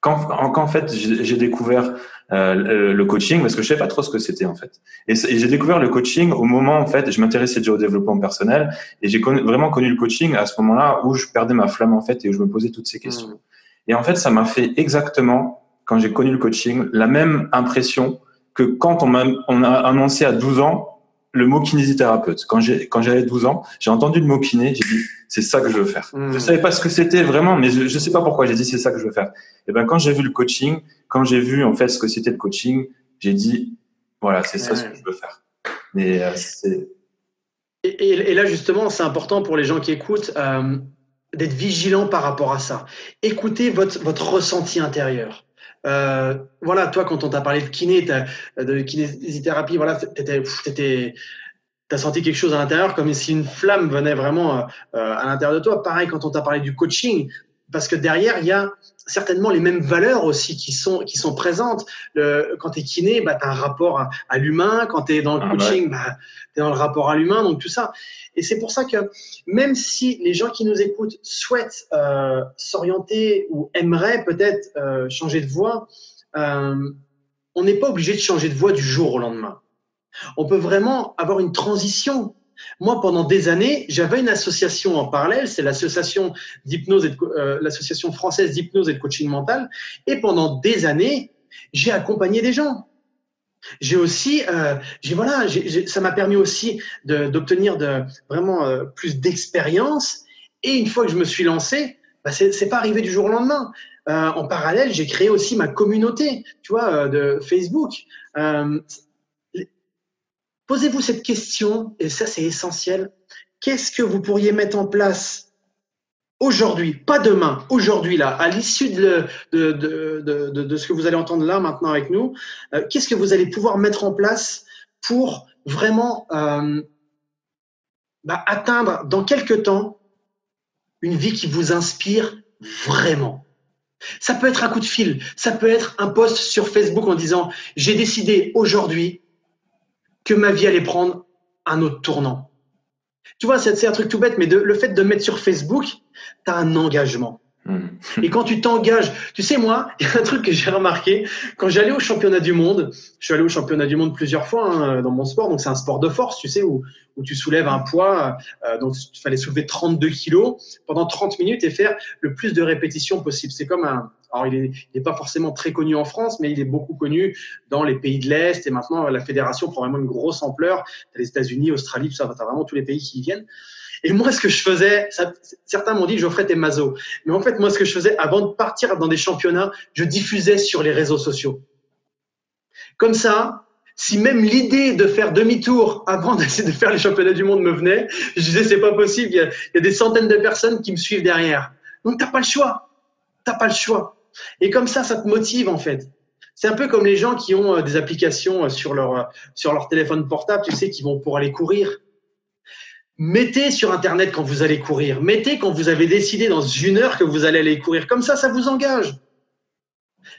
quand en fait j'ai découvert le coaching, parce que je savais pas trop ce que c'était en fait. Et j'ai découvert le coaching au moment, en fait, je m'intéressais déjà au développement personnel, et j'ai vraiment connu le coaching à ce moment-là où je perdais ma flamme en fait et où je me posais toutes ces questions. Et en fait, ça m'a fait exactement, quand j'ai connu le coaching, la même impression que quand on a annoncé à 12 ans le mot kinésithérapeute. Quand j'avais 12 ans, j'ai entendu le mot kiné, j'ai dit c'est ça que je veux faire. Je savais pas ce que c'était vraiment, mais je sais pas pourquoi j'ai dit c'est ça que je veux faire. Et ben quand j'ai vu le coaching, quand j'ai vu en fait ce que c'était le coaching, j'ai dit voilà, c'est ça ce que je veux faire. Mais c'est Et là, justement, c'est important pour les gens qui écoutent d'être vigilants par rapport à ça. Écoutez votre ressenti intérieur. Voilà, toi, quand on t'a parlé de kiné, de kinésithérapie, voilà, t'as senti quelque chose à l'intérieur, comme si une flamme venait vraiment à l'intérieur de toi. Pareil, quand on t'a parlé du coaching, parce que derrière, il y a certainement les mêmes valeurs aussi qui sont présentes. Quand tu es kiné, bah, tu as un rapport à l'humain. Quand tu es dans le coaching, bah, tu es dans le rapport à l'humain. Donc, tout ça. Et c'est pour ça que même si les gens qui nous écoutent souhaitent s'orienter ou aimeraient peut-être changer de voie, on n'est pas obligé de changer de voie du jour au lendemain. On peut vraiment avoir une transition. Moi, pendant des années, j'avais une association en parallèle, c'est l'association l'association française d'hypnose et de coaching mental. Et pendant des années, j'ai accompagné des gens. J'ai aussi, ça m'a permis aussi d'obtenir vraiment plus d'expérience. Et une fois que je me suis lancé, bah, c'est pas arrivé du jour au lendemain. En parallèle, j'ai créé aussi ma communauté, tu vois, de Facebook. Posez-vous cette question, et ça c'est essentiel. Qu'est-ce que vous pourriez mettre en place aujourd'hui, pas demain, aujourd'hui là, à l'issue de ce que vous allez entendre là maintenant avec nous, qu'est-ce que vous allez pouvoir mettre en place pour vraiment atteindre dans quelques temps une vie qui vous inspire vraiment. Ça peut être un coup de fil, ça peut être un post sur Facebook en disant « J'ai décidé aujourd'hui que ma vie allait prendre un autre tournant. » Tu vois, c'est un truc tout bête, mais le fait de mettre sur Facebook, tu as un engagement. Et quand tu t'engages, tu sais, moi, il y a un truc que j'ai remarqué, quand j'allais au championnat du monde, je suis allé au championnat du monde plusieurs fois dans mon sport, donc c'est un sport de force, tu sais, où tu soulèves un poids, donc il fallait soulever 32 kilos pendant 30 minutes et faire le plus de répétitions possible. C'est comme alors il n'est pas forcément très connu en France, mais il est beaucoup connu dans les pays de l'Est, et maintenant la fédération prend vraiment une grosse ampleur. Les États-Unis, Australie, tout ça, t'as vraiment tous les pays qui y viennent. Et moi, ce que je faisais, certains m'ont dit, Geoffrey, t'es maso. Mais en fait, moi, ce que je faisais, avant de partir dans des championnats, je diffusais sur les réseaux sociaux. Comme ça, si même l'idée de faire demi-tour avant d'essayer de faire les championnats du monde me venait, je disais, c'est pas possible, il y a des centaines de personnes qui me suivent derrière. Donc, t'as pas le choix. T'as pas le choix. Et comme ça te motive, en fait. C'est un peu comme les gens qui ont des applications sur leur téléphone portable, tu sais, qui vont pour aller courir. Mettez sur Internet quand vous allez courir. Mettez quand vous avez décidé dans une heure que vous allez aller courir. Comme ça vous engage.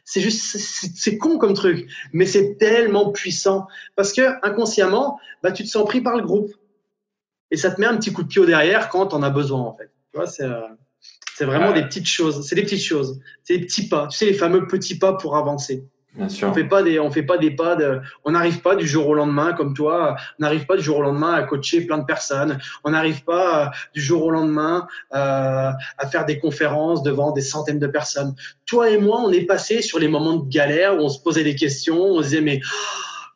C'est con comme truc, mais c'est tellement puissant parce que inconsciemment, tu te sens pris par le groupe et ça te met un petit coup de pied au derrière quand t'en as besoin en fait. Tu vois, c'est vraiment des petites choses. C'est des petites choses. C'est des petits pas. Tu sais, les fameux petits pas pour avancer. Bien sûr. On fait pas des pas on n'arrive pas du jour au lendemain comme toi, on n'arrive pas du jour au lendemain à coacher plein de personnes, on n'arrive pas du jour au lendemain à faire des conférences devant des centaines de personnes. Toi et moi, on est passé sur les moments de galère où on se posait des questions, on se disait mais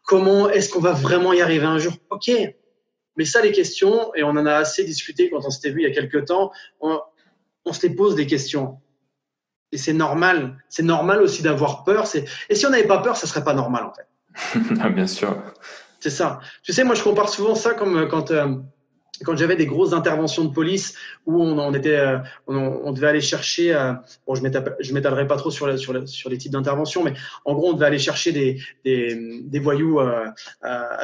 comment est-ce qu'on va vraiment y arriver un jour? OK. Mais ça les questions, et on en a assez discuté quand on s'était vu il y a quelques temps, on se les pose des questions. Et c'est normal. C'est normal aussi d'avoir peur. Et si on n'avait pas peur, ça serait pas normal, en fait. Bien sûr. C'est ça. Tu sais, moi, je compare souvent ça comme quand j'avais des grosses interventions de police où on devait aller chercher, bon, je m'étalerai pas trop sur les types d'interventions, mais en gros, on devait aller chercher des voyous à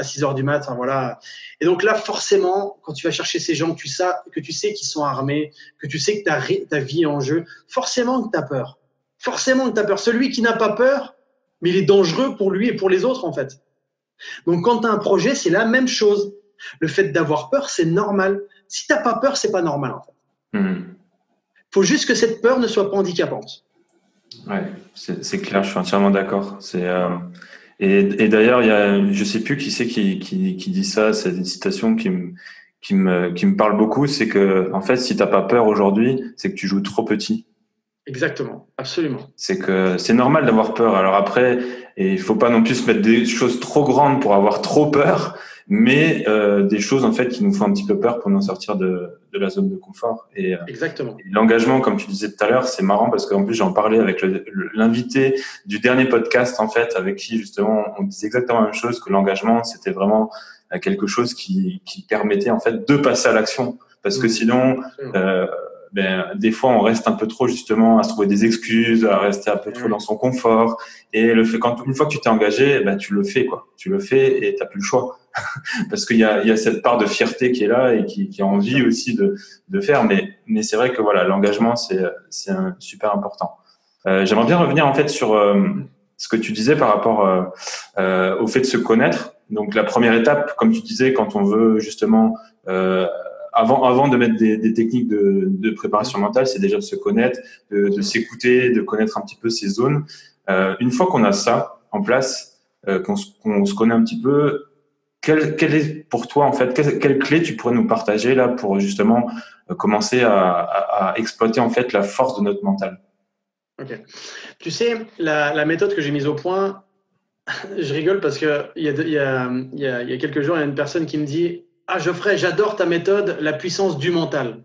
6 heures du matin, voilà. Et donc là, forcément, quand tu vas chercher ces gens que tu sais qu'ils sont armés, que tu sais que ta vie est en jeu, forcément que tu as peur. Forcément que tu as peur. Celui qui n'a pas peur, mais il est dangereux pour lui et pour les autres, en fait. Donc, quand tu as un projet, c'est la même chose. Le fait d'avoir peur, c'est normal. Si tu n'as pas peur, c'est pas normal, en fait. faut juste que cette peur ne soit pas handicapante. Ouais, c'est clair, je suis entièrement d'accord. Et d'ailleurs, je sais plus qui c'est qui dit ça. C'est une citation qui me parle beaucoup. C'est que, en fait, si t'as pas peur aujourd'hui, c'est que tu joues trop petit. Exactement, absolument. C'est que c'est normal d'avoir peur. Alors après, et il faut pas non plus se mettre des choses trop grandes pour avoir trop peur, mais des choses en fait qui nous font un petit peu peur pour nous sortir de la zone de confort. Exactement. Et l'engagement, comme tu disais tout à l'heure, c'est marrant parce qu'en plus j'en parlais avec l'invité du dernier podcast en fait, avec qui justement on disait exactement la même chose, que l'engagement c'était vraiment quelque chose qui permettait en fait de passer à l'action, parce que sinon des fois on reste un peu trop justement à se trouver des excuses, à rester un peu trop dans son confort, et une fois que tu t'es engagé, tu le fais tu le fais et t'as plus le choix parce qu'il y a cette part de fierté qui est là et qui a envie aussi de faire, mais c'est vrai que voilà, l'engagement c'est super important. J'aimerais bien revenir en fait sur ce que tu disais par rapport au fait de se connaître. Donc la première étape, comme tu disais, quand on veut justement avant de mettre des techniques de préparation mentale, c'est déjà de se connaître, de s'écouter, de connaître un petit peu ses zones. Une fois qu'on a ça en place, qu'on se connaît un petit peu, quelle est pour toi en fait, quelle clé tu pourrais nous partager là pour justement commencer à exploiter en fait la force de notre mental? Ok. Tu sais, la méthode que j'ai mise au point, je rigole parce que il y a quelques jours, il y a une personne qui me dit « Ah, Geoffrey, j'adore ta méthode, la puissance du mental. »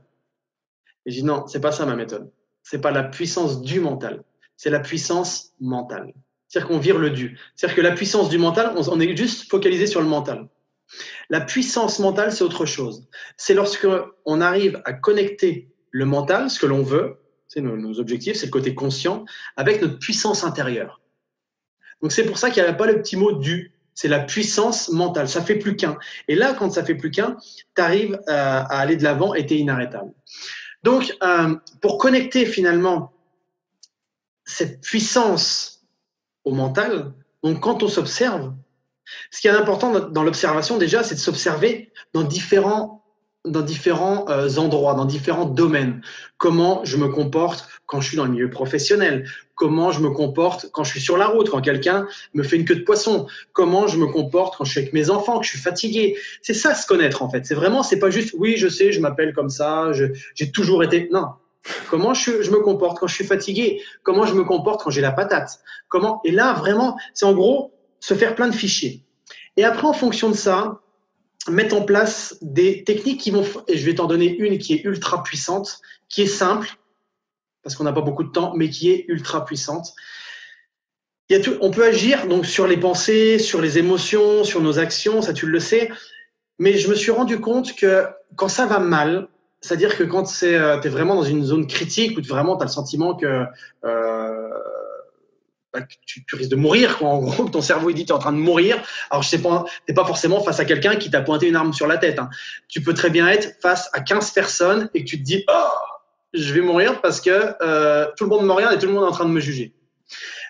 Et je dis « Non, c'est pas ça ma méthode. C'est pas la puissance du mental. C'est la puissance mentale. » C'est-à-dire qu'on vire le du. C'est-à-dire que la puissance du mental, on est juste focalisé sur le mental. La puissance mentale, c'est autre chose. C'est lorsque on arrive à connecter le mental, ce que l'on veut, c'est nos objectifs, c'est le côté conscient, avec notre puissance intérieure. Donc c'est pour ça qu'il n'y a pas le petit mot du, c'est la puissance mentale, ça fait plus qu'un. Et là, quand ça fait plus qu'un, tu arrives à aller de l'avant et tu es inarrêtable. Donc, pour connecter finalement cette puissance au mental, donc quand on s'observe, ce qui est important dans l'observation déjà, c'est de s'observer dans différents endroits, dans différents domaines. Comment je me comporte quand je suis dans le milieu professionnel? Comment je me comporte quand je suis sur la route, quand quelqu'un me fait une queue de poisson? Comment je me comporte quand je suis avec mes enfants, que je suis fatigué? C'est ça, se connaître en fait. C'est pas juste, oui, je sais, je m'appelle comme ça, j'ai toujours été. Non. Comment je me comporte quand je suis fatigué? Comment je me comporte quand j'ai la patate? Et là, vraiment, c'est en gros se faire plein de fichiers. Et après, en fonction de ça, mettre en place des techniques qui vont, et je vais t'en donner une qui est ultra puissante, qui est simple, parce qu'on n'a pas beaucoup de temps, mais qui est ultra puissante. On peut agir donc sur les pensées, sur les émotions, sur nos actions, ça tu le sais, mais je me suis rendu compte que quand ça va mal, c'est-à-dire que quand tu es vraiment dans une zone critique où vraiment tu as le sentiment que tu risques de mourir, quoi. En gros, ton cerveau il dit tu es en train de mourir. Alors je sais pas, t'es pas forcément face à quelqu'un qui t'a pointé une arme sur la tête. Hein. Tu peux très bien être face à 15 personnes et que tu te dis oh, je vais mourir parce que tout le monde me regarde et tout le monde est en train de me juger.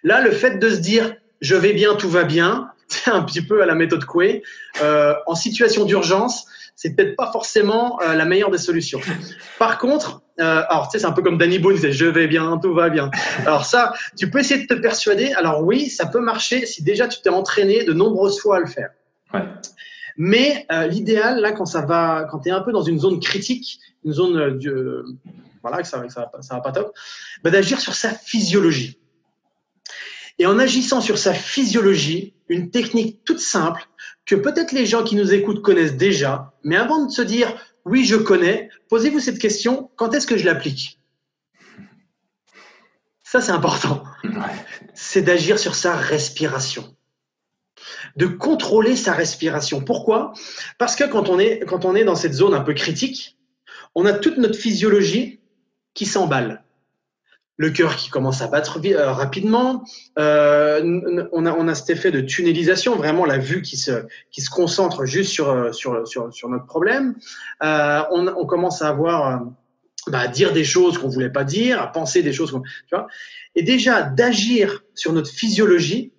Là, le fait de se dire je vais bien, tout va bien, c'est un petit peu à la méthode Coué. En situation d'urgence, c'est peut-être pas forcément la meilleure des solutions. Par contre, alors tu sais, c'est un peu comme Danny Boone, c'est je vais bien, tout va bien. Alors ça, tu peux essayer de te persuader. Alors oui, ça peut marcher si déjà tu t'es entraîné de nombreuses fois à le faire. Ouais. Mais l'idéal, là, quand tu es un peu dans une zone critique, une zone voilà, que ça va pas top, d'agir sur sa physiologie. Et en agissant sur sa physiologie, une technique toute simple que peut-être les gens qui nous écoutent connaissent déjà, mais avant de se dire « oui, je connais », posez-vous cette question « quand est-ce que je l'applique ?» Ça, c'est important. C'est d'agir sur sa respiration, de contrôler sa respiration. Pourquoi? Parce que quand on est dans cette zone un peu critique, on a toute notre physiologie qui s'emballe. Le cœur qui commence à battre rapidement. On a cet effet de tunnelisation, vraiment la vue qui se concentre juste sur notre problème. On commence à à dire des choses qu'on voulait pas dire, à penser des choses tu vois. Et déjà, d'agir sur notre physiologie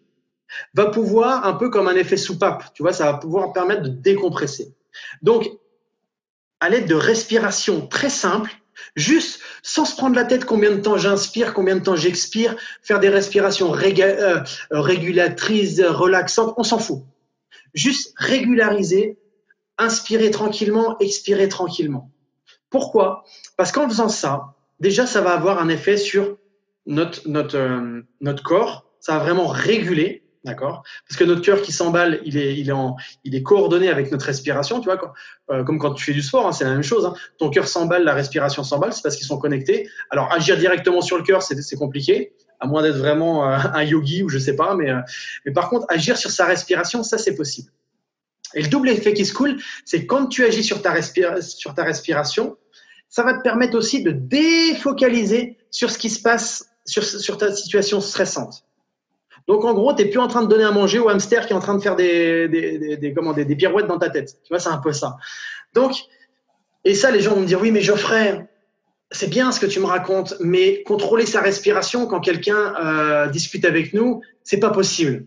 va pouvoir, un peu comme un effet soupape, tu vois, ça va pouvoir permettre de décompresser. Donc, à l'aide de respiration très simple, Juste, sans se prendre la tête, combien de temps j'inspire, combien de temps j'expire, faire des respirations régulatrices, relaxantes, on s'en fout. Juste régulariser, inspirer tranquillement, expirer tranquillement. Pourquoi? Parce qu'en faisant ça, déjà, ça va avoir un effet sur notre corps. Ça va vraiment réguler, d'accord? Parce que notre cœur qui s'emballe, il est coordonné avec notre respiration, tu vois, comme quand tu fais du sport, hein, c'est la même chose. Hein. Ton cœur s'emballe, la respiration s'emballe, c'est parce qu'ils sont connectés. Alors, agir directement sur le cœur, c'est compliqué, à moins d'être vraiment un yogi ou je sais pas, mais par contre, agir sur sa respiration, ça, c'est possible. Et le double effet qui se coule, c'est quand tu agis sur ta respiration, ça va te permettre aussi de défocaliser sur ce qui se passe sur ta situation stressante. Donc, en gros, tu n'es plus en train de donner à manger au hamster qui est en train de faire des pirouettes dans ta tête. Tu vois, c'est un peu ça. Donc, et ça, les gens vont me dire, oui, mais Geoffrey, c'est bien ce que tu me racontes, mais contrôler sa respiration quand quelqu'un discute avec nous, c'est pas possible.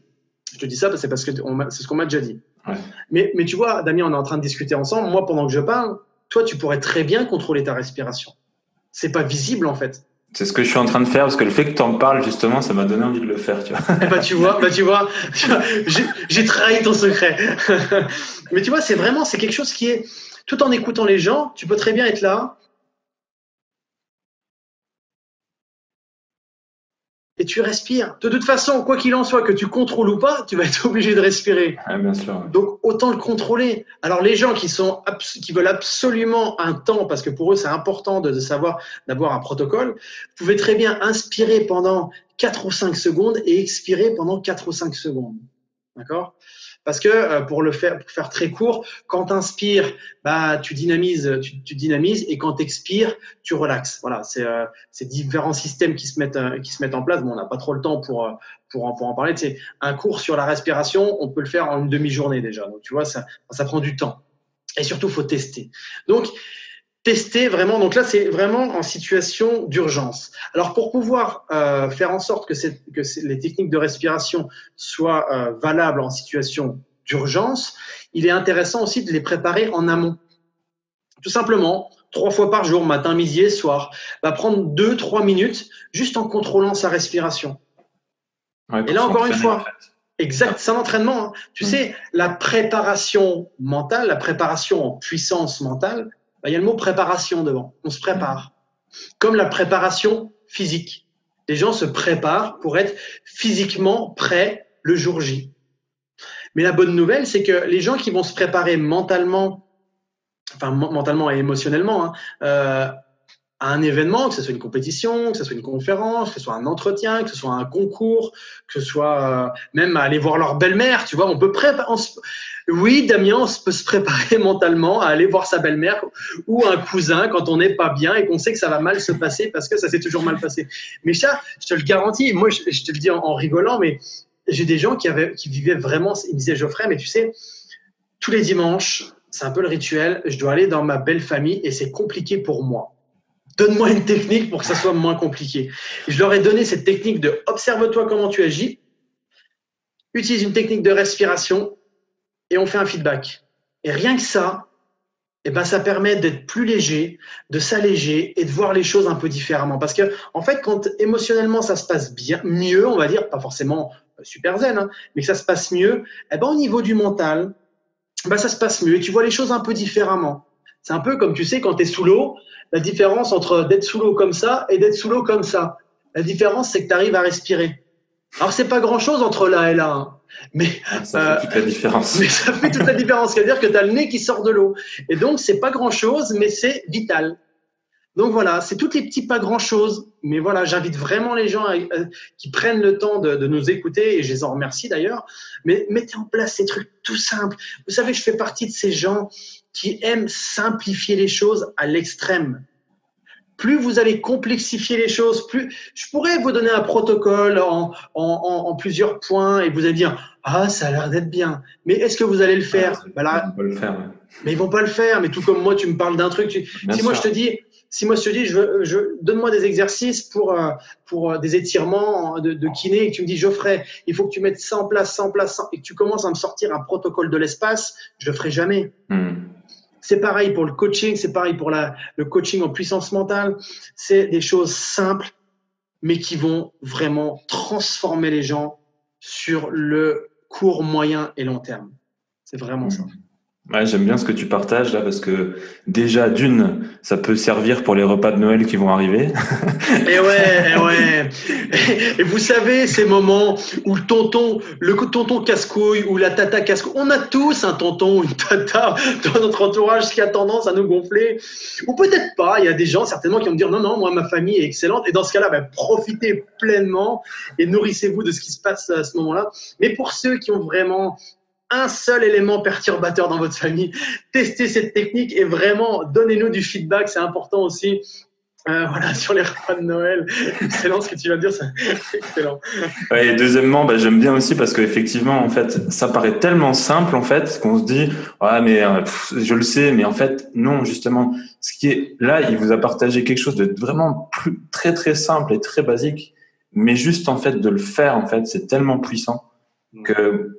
Je te dis ça parce que c'est ce qu'on m'a déjà dit. Ouais. Mais tu vois, Damien, on est en train de discuter ensemble. Moi, pendant que je parle, toi, tu pourrais très bien contrôler ta respiration. C'est pas visible, en fait. C'est ce que je suis en train de faire parce que le fait que tu en parles, justement, ça m'a donné envie de le faire, tu vois. Tu vois, j'ai trahi ton secret. Mais tu vois, c'est quelque chose qui est, tout en écoutant les gens, tu peux très bien être là. Et tu respires. De toute façon, quoi qu'il en soit, que tu contrôles ou pas, tu vas être obligé de respirer. Ah, bien sûr. Donc, autant le contrôler. Alors, les gens qui veulent absolument un temps, parce que pour eux, c'est important de savoir, d'avoir un protocole, vous pouvez très bien inspirer pendant 4 ou 5 secondes et expirer pendant 4 ou 5 secondes. D'accord ? Parce que pour faire très court, quand tu inspires, tu dynamises, et quand tu expires, tu relaxes. Voilà, c'est différents systèmes qui se mettent en place. Bon, on n'a pas trop le temps pour en parler. C'est un cours sur la respiration, on peut le faire en une demi-journée déjà. Donc tu vois, ça prend du temps. Et surtout, faut tester. Donc tester vraiment. Donc là, c'est vraiment en situation d'urgence. Alors, pour pouvoir faire en sorte que les techniques de respiration soient valables en situation d'urgence, il est intéressant aussi de les préparer en amont. Tout simplement, 3 fois par jour, matin, midi et soir, va prendre 2-3 minutes juste en contrôlant sa respiration. Ouais, et là, encore une fois, exact, c'est un entraînement. Hein. Tu sais, la préparation mentale, la préparation en puissance mentale, il y a le mot préparation devant. On se prépare. Comme la préparation physique. Les gens se préparent pour être physiquement prêts le jour J. Mais la bonne nouvelle, c'est que les gens qui vont se préparer mentalement et émotionnellement, à un événement, que ce soit une compétition, que ce soit une conférence, que ce soit un entretien, que ce soit un concours, que ce soit même aller voir leur belle-mère, tu vois, on peut oui, Damien, on peut se préparer mentalement à aller voir sa belle-mère ou un cousin quand on n'est pas bien et qu'on sait que ça va mal se passer parce que ça s'est toujours mal passé. Mais ça, je te le garantis, moi, je te le dis en rigolant, mais j'ai des gens qui vivaient vraiment, ils me disaient, Geoffrey, mais tu sais, tous les dimanches, c'est un peu le rituel, je dois aller dans ma belle famille et c'est compliqué pour moi. Donne-moi une technique pour que ça soit moins compliqué. Et je leur ai donné cette technique de observe-toi comment tu agis, utilise une technique de respiration et on fait un feedback. Et rien que ça, ça permet d'être plus léger, de s'alléger et de voir les choses un peu différemment. Parce que, en fait, quand émotionnellement ça se passe mieux, on va dire, pas forcément super zen, mais que ça se passe mieux, au niveau du mental, ça se passe mieux et tu vois les choses un peu différemment. C'est un peu comme, tu sais, quand tu es sous l'eau, la différence entre d'être sous l'eau comme ça et d'être sous l'eau comme ça. La différence, c'est que tu arrives à respirer. Alors, c'est pas grand-chose entre là et là, mais ça fait toute la différence. Mais ça fait toute la différence, c'est-à-dire que tu as le nez qui sort de l'eau. Et donc, c'est pas grand-chose, mais c'est vital. Donc voilà, c'est tous les petits pas grand-chose. Mais voilà, j'invite vraiment les gens qui prennent le temps de nous écouter, et je les en remercie d'ailleurs. Mais mettez en place ces trucs tout simples. Vous savez, je fais partie de ces gens qui aiment simplifier les choses à l'extrême. Plus vous allez complexifier les choses, plus je pourrais vous donner un protocole en plusieurs points et vous allez dire « Ah, ça a l'air d'être bien. » Mais est-ce que vous allez le faire? Ils vont pas le faire. Ouais. Mais ils vont pas le faire. Mais tout comme moi, tu me parles d'un truc. Si moi je te dis, donne-moi des exercices pour des étirements de kiné et que tu me dis Geoffrey, il faut que tu mettes ça en place, et que tu commences à me sortir un protocole de l'espace, je le ferai jamais. C'est pareil pour le coaching, c'est pareil pour le coaching en puissance mentale. C'est des choses simples, mais qui vont vraiment transformer les gens sur le court, moyen et long terme. C'est vraiment ça. Ouais, j'aime bien ce que tu partages là parce que déjà ça peut servir pour les repas de Noël qui vont arriver. Et ouais. Et vous savez, ces moments où le tonton casse-couille ou la tata casse-couille, on a tous un tonton ou une tata dans notre entourage qui a tendance à nous gonfler. Ou peut-être pas, il y a des gens certainement qui vont me dire non, moi ma famille est excellente. Et dans ce cas-là, profitez pleinement et nourrissez-vous de ce qui se passe à ce moment-là. Mais pour ceux qui ont vraiment un seul élément perturbateur dans votre famille, testez cette technique et vraiment donnez-nous du feedback, c'est important aussi. Voilà, sur les repas de Noël. Excellent ce que tu vas dire, c'est excellent. Ouais, et deuxièmement, j'aime bien aussi parce qu'effectivement, en fait, ça paraît tellement simple, en fait, qu'on se dit, ouais, mais je le sais, mais en fait, non, justement, ce qui est là, il vous a partagé quelque chose de vraiment très, très simple et très basique, mais juste, en fait, de le faire, en fait, c'est tellement puissant que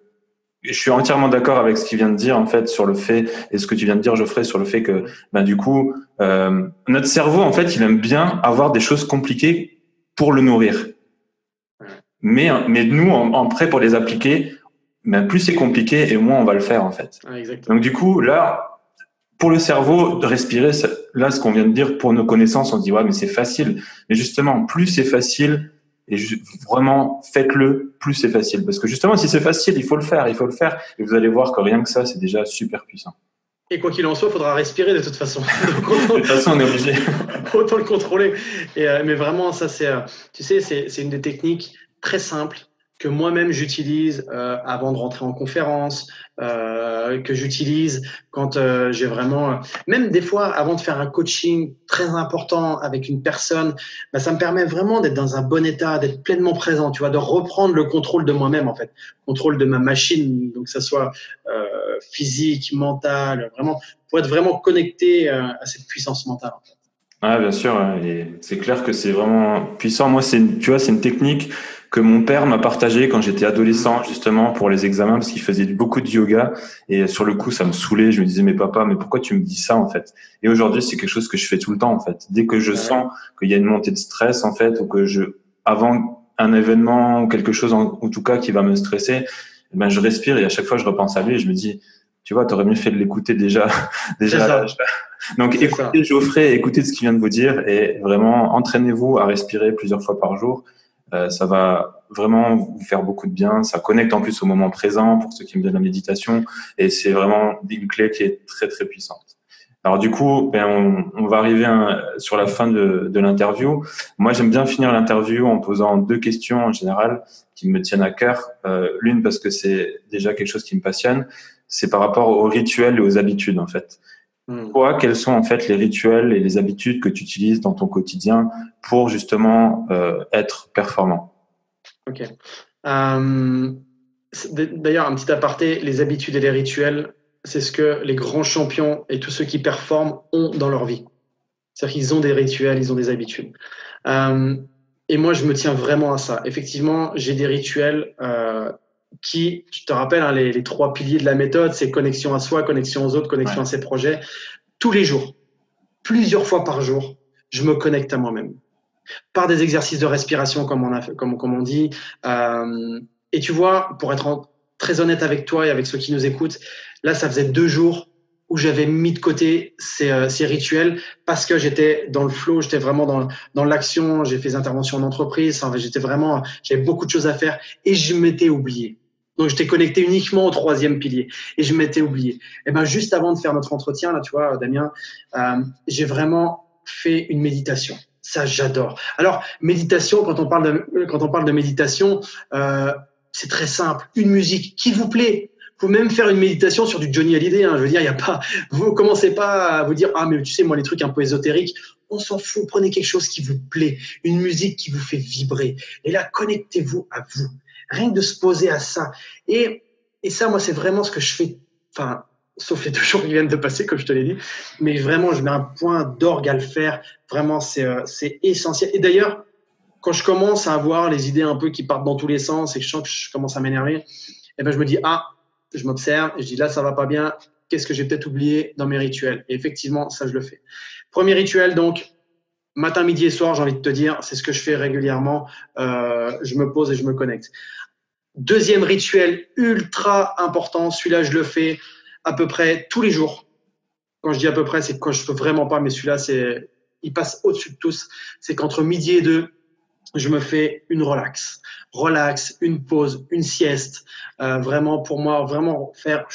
je suis entièrement d'accord avec ce qu'il vient de dire en fait sur le fait et ce que tu viens de dire Geoffrey sur le fait que du coup notre cerveau en fait il aime bien avoir des choses compliquées pour le nourrir mais nous en prêt pour les appliquer plus c'est compliqué et moins on va le faire en fait. Donc du coup là pour le cerveau de respirer là ce qu'on vient de dire pour nos connaissances on se dit ouais mais c'est facile mais justement plus c'est facile et vraiment, faites-le, plus c'est facile. Parce que justement, si c'est facile, il faut le faire. Et vous allez voir que rien que ça, c'est déjà super puissant. Et quoi qu'il en soit, il faudra respirer de toute façon. De toute façon, on est obligé. Autant le contrôler. Mais vraiment, ça, c'est une des techniques très simples que moi-même j'utilise avant de rentrer en conférence, que j'utilise quand j'ai vraiment, même des fois avant de faire un coaching très important avec une personne, ça me permet vraiment d'être dans un bon état, d'être pleinement présent, tu vois, de reprendre le contrôle de moi-même en fait, contrôle de ma machine, donc que ça soit physique, mental, vraiment pour être vraiment connecté à cette puissance mentale en fait. Ah, bien sûr, et c'est clair que c'est vraiment puissant. Moi, c'est une technique que mon père m'a partagée quand j'étais adolescent, justement, pour les examens, parce qu'il faisait beaucoup de yoga. Et sur le coup, ça me saoulait. Je me disais, mais papa, mais pourquoi tu me dis ça, en fait? Et aujourd'hui, c'est quelque chose que je fais tout le temps, en fait. Dès que je sens qu'il y a une montée de stress, en fait, ou que avant un événement ou quelque chose, en tout cas, qui va me stresser, je respire et à chaque fois, je repense à lui et je me dis, tu vois, t'aurais mieux fait de l'écouter déjà. Donc, écoutez Geoffrey, écoutez ce qu'il vient de vous dire et vraiment entraînez-vous à respirer plusieurs fois par jour. Ça va vraiment vous faire beaucoup de bien. Ça connecte en plus au moment présent pour ceux qui aiment bien la méditation et c'est vraiment une clé qui est très très puissante. Alors du coup, on va arriver sur la fin de l'interview. Moi, j'aime bien finir l'interview en posant 2 questions en général qui me tiennent à cœur. L'une parce que c'est déjà quelque chose qui me passionne, c'est par rapport aux rituels et aux habitudes en fait. Toi, quels sont en fait les rituels et les habitudes que tu utilises dans ton quotidien pour justement être performant? Ok. D'ailleurs, un petit aparté, les habitudes et les rituels, c'est ce que les grands champions et tous ceux qui performent ont dans leur vie. C'est-à-dire qu'ils ont des rituels, ils ont des habitudes. Et moi, je me tiens vraiment à ça. Effectivement, j'ai des rituels qui, je te rappelle, hein, les 3 piliers de la méthode, c'est connexion à soi, connexion aux autres, connexion à ses projets. Tous les jours, plusieurs fois par jour, je me connecte à moi-même. Par des exercices de respiration, comme on dit. Et tu vois, pour être très honnête avec toi et avec ceux qui nous écoutent, là, ça faisait 2 jours où j'avais mis de côté ces rituels parce que j'étais dans le flow, j'étais vraiment dans l'action, j'ai fait des interventions en entreprise, j'avais beaucoup de choses à faire et je m'étais oublié. Donc, j'étais connecté uniquement au 3e pilier et je m'étais oublié. Et juste avant de faire notre entretien, là, tu vois, Damien, j'ai vraiment fait une méditation. Ça, j'adore. Alors, méditation, quand on parle de méditation, c'est très simple. Une musique qui vous plaît. Vous pouvez même faire une méditation sur du Johnny Hallyday. Je veux dire, vous commencez pas à vous dire, mais tu sais, moi, les trucs un peu ésotériques, on s'en fout. Prenez quelque chose qui vous plaît, une musique qui vous fait vibrer. Et là, connectez-vous à vous. Rien que de se poser à ça. Et ça, moi, c'est vraiment ce que je fais. Enfin, sauf les 2 jours qui viennent de passer, comme je te l'ai dit. Mais vraiment, je mets un point d'orgue à le faire. Vraiment, c'est essentiel. Et d'ailleurs, quand je commence à avoir les idées un peu qui partent dans tous les sens et que je sens que je commence à m'énerver, je me dis, je m'observe et je dis là, ça va pas bien. qu'est-ce que j'ai peut-être oublié dans mes rituels. Et effectivement, ça, je le fais. Premier rituel, donc, matin, midi et soir, j'ai envie de te dire, c'est ce que je fais régulièrement. Je me pose et je me connecte. Deuxième rituel ultra important, celui-là, je le fais à peu près tous les jours. Quand je dis à peu près, c'est quand je peux vraiment pas, mais celui-là, il passe au-dessus de tous. C'est qu'entre midi et 2, je me fais une relax, une pause, une sieste. Vraiment, pour moi, vraiment faire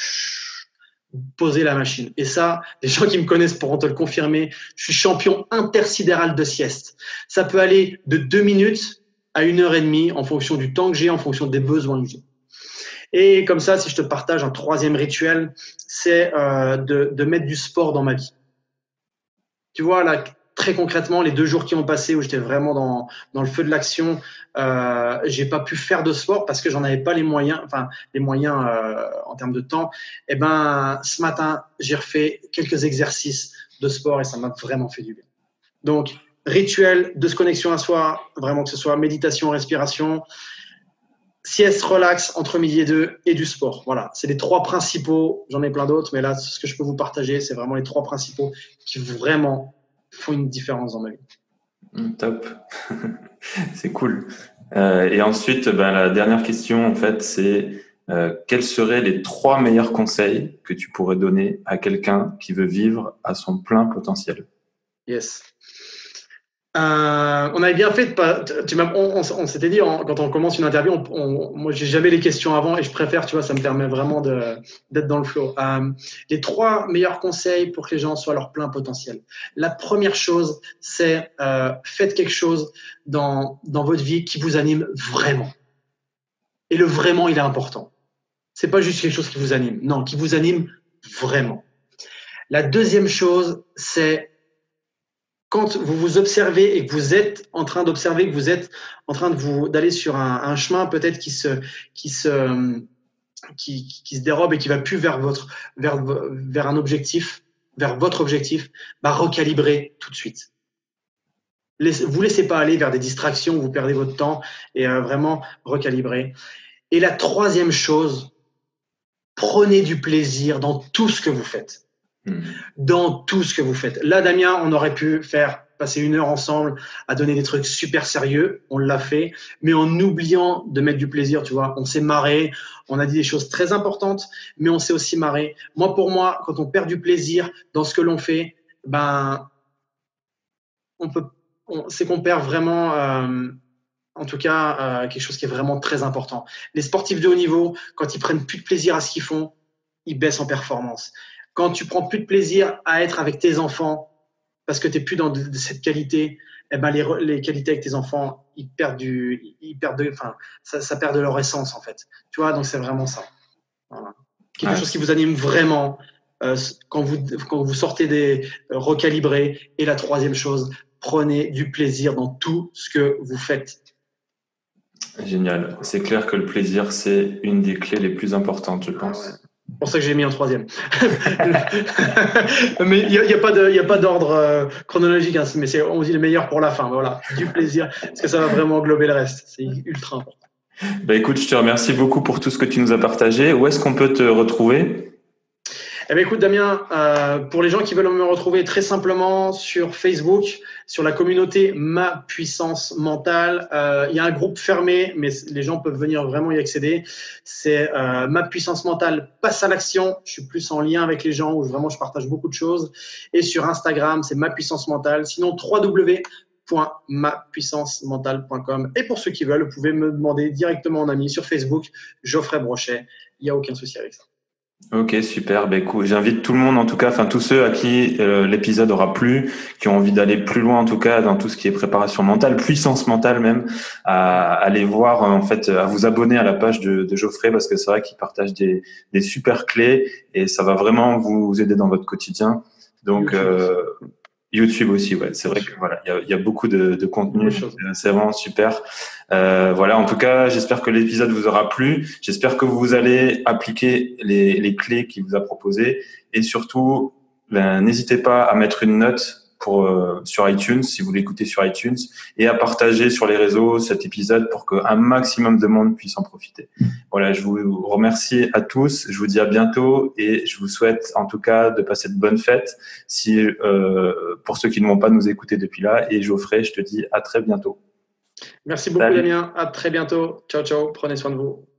poser la machine. Et ça, les gens qui me connaissent pourront te le confirmer. Je suis champion intersidéral de sieste. Ça peut aller de 2 minutes à 1h30 en fonction du temps que j'ai, en fonction des besoins que j'ai. Et comme ça, si je te partage un troisième rituel, c'est de mettre du sport dans ma vie. Tu vois, là, très concrètement, les 2 jours qui ont passé où j'étais vraiment dans le feu de l'action, j'ai pas pu faire de sport parce que j'en avais pas les moyens, en termes de temps. Et ben, ce matin, j'ai refait quelques exercices de sport et ça m'a vraiment fait du bien. Donc, rituel de se connexion à soi, vraiment que ce soit méditation, respiration, sieste, relax entre midi et 2 et du sport. Voilà, c'est les 3 principaux. J'en ai plein d'autres, mais là, ce que je peux vous partager, c'est vraiment les 3 principaux qui vraiment font une différence dans ma vie. Top, c'est cool. Et ensuite, la dernière question, en fait, c'est quels seraient les 3 meilleurs conseils que tu pourrais donner à quelqu'un qui veut vivre à son plein potentiel? Yes. On avait bien fait de pas. On s'était dit quand on commence une interview, moi j'ai jamais les questions avant et je préfère, tu vois, ça me permet vraiment d'être dans le flow. Les 3 meilleurs conseils pour que les gens soient à leur plein potentiel. La première chose, c'est faites quelque chose dans votre vie qui vous anime vraiment. Et le vraiment, il est important. C'est pas juste quelque chose qui vous anime, non, qui vous anime vraiment. La deuxième chose, c'est quand vous vous observez et que vous êtes en train d'observer, que vous êtes en train d'aller sur un chemin peut-être qui se dérobe et qui va plus vers un objectif, vers votre objectif, recalibrez tout de suite. Vous laissez pas aller vers des distractions où vous perdez votre temps et vraiment recalibrer. Et la troisième chose, prenez du plaisir dans tout ce que vous faites. Dans tout ce que vous faites. Là, Damien, on aurait pu passer 1 heure ensemble à donner des trucs super sérieux. On l'a fait, mais en oubliant de mettre du plaisir, tu vois. On s'est marré, on a dit des choses très importantes, mais on s'est aussi marré. Pour moi, quand on perd du plaisir dans ce que l'on fait, c'est qu'on perd vraiment, en tout cas, quelque chose qui est vraiment très important. Les sportifs de haut niveau, quand ils prennent plus de plaisir à ce qu'ils font, ils baissent en performance. Quand tu prends plus de plaisir à être avec tes enfants parce que tu n'es plus dans cette qualité, les qualités avec tes enfants, ça perd de leur essence en fait. Tu vois, donc c'est vraiment ça. Voilà. Quelque chose qui vous anime vraiment quand vous sortez recalibrer. Et la troisième chose, prenez du plaisir dans tout ce que vous faites. Génial. C'est clair que le plaisir, c'est une des clés les plus importantes, je pense. Ouais. C'est pour ça que j'ai mis en 3e. Mais il n'y a pas d'ordre chronologique, hein, mais on dit le meilleur pour la fin. Voilà, du plaisir, parce que ça va vraiment englober le reste. C'est ultra important. Écoute, je te remercie beaucoup pour tout ce que tu nous as partagé. Où est-ce qu'on peut te retrouver ? Écoute, Damien, pour les gens qui veulent me retrouver très simplement sur Facebook, sur la communauté Ma Puissance Mentale, il y a un groupe fermé, mais les gens peuvent venir vraiment y accéder. C'est Ma Puissance Mentale passe à l'action. Je suis plus en lien avec les gens où vraiment je partage beaucoup de choses. Et sur Instagram, c'est Ma Puissance Mentale. Sinon, www.mapuissancementale.com. Et pour ceux qui veulent, vous pouvez me demander directement en ami sur Facebook, Geoffrey Brochet. Il n'y a aucun souci avec ça. Ok, super. Écoute, j'invite tout le monde, en tout cas, tous ceux à qui l'épisode aura plu, qui ont envie d'aller plus loin, en tout cas, dans tout ce qui est préparation mentale, puissance mentale même, à aller voir, en fait, à vous abonner à la page de Geoffrey, parce que c'est vrai qu'il partage des super clés et ça va vraiment vous aider dans votre quotidien. Donc, YouTube aussi, ouais. C'est vrai que voilà, il y a beaucoup de contenu. C'est vraiment super. Voilà. En tout cas, j'espère que l'épisode vous aura plu. J'espère que vous allez appliquer les clés qu'il vous a proposées et surtout, n'hésitez pas à mettre une note sur iTunes, si vous l'écoutez sur iTunes, et à partager sur les réseaux cet épisode pour qu'un maximum de monde puisse en profiter. Voilà, je vous remercie à tous, je vous dis à bientôt et je vous souhaite en tout cas de passer de bonnes fêtes pour ceux qui ne vont pas nous écouter depuis là. Et Geoffrey, je te dis à très bientôt. Merci beaucoup, Damien. À très bientôt. Ciao, ciao. Prenez soin de vous.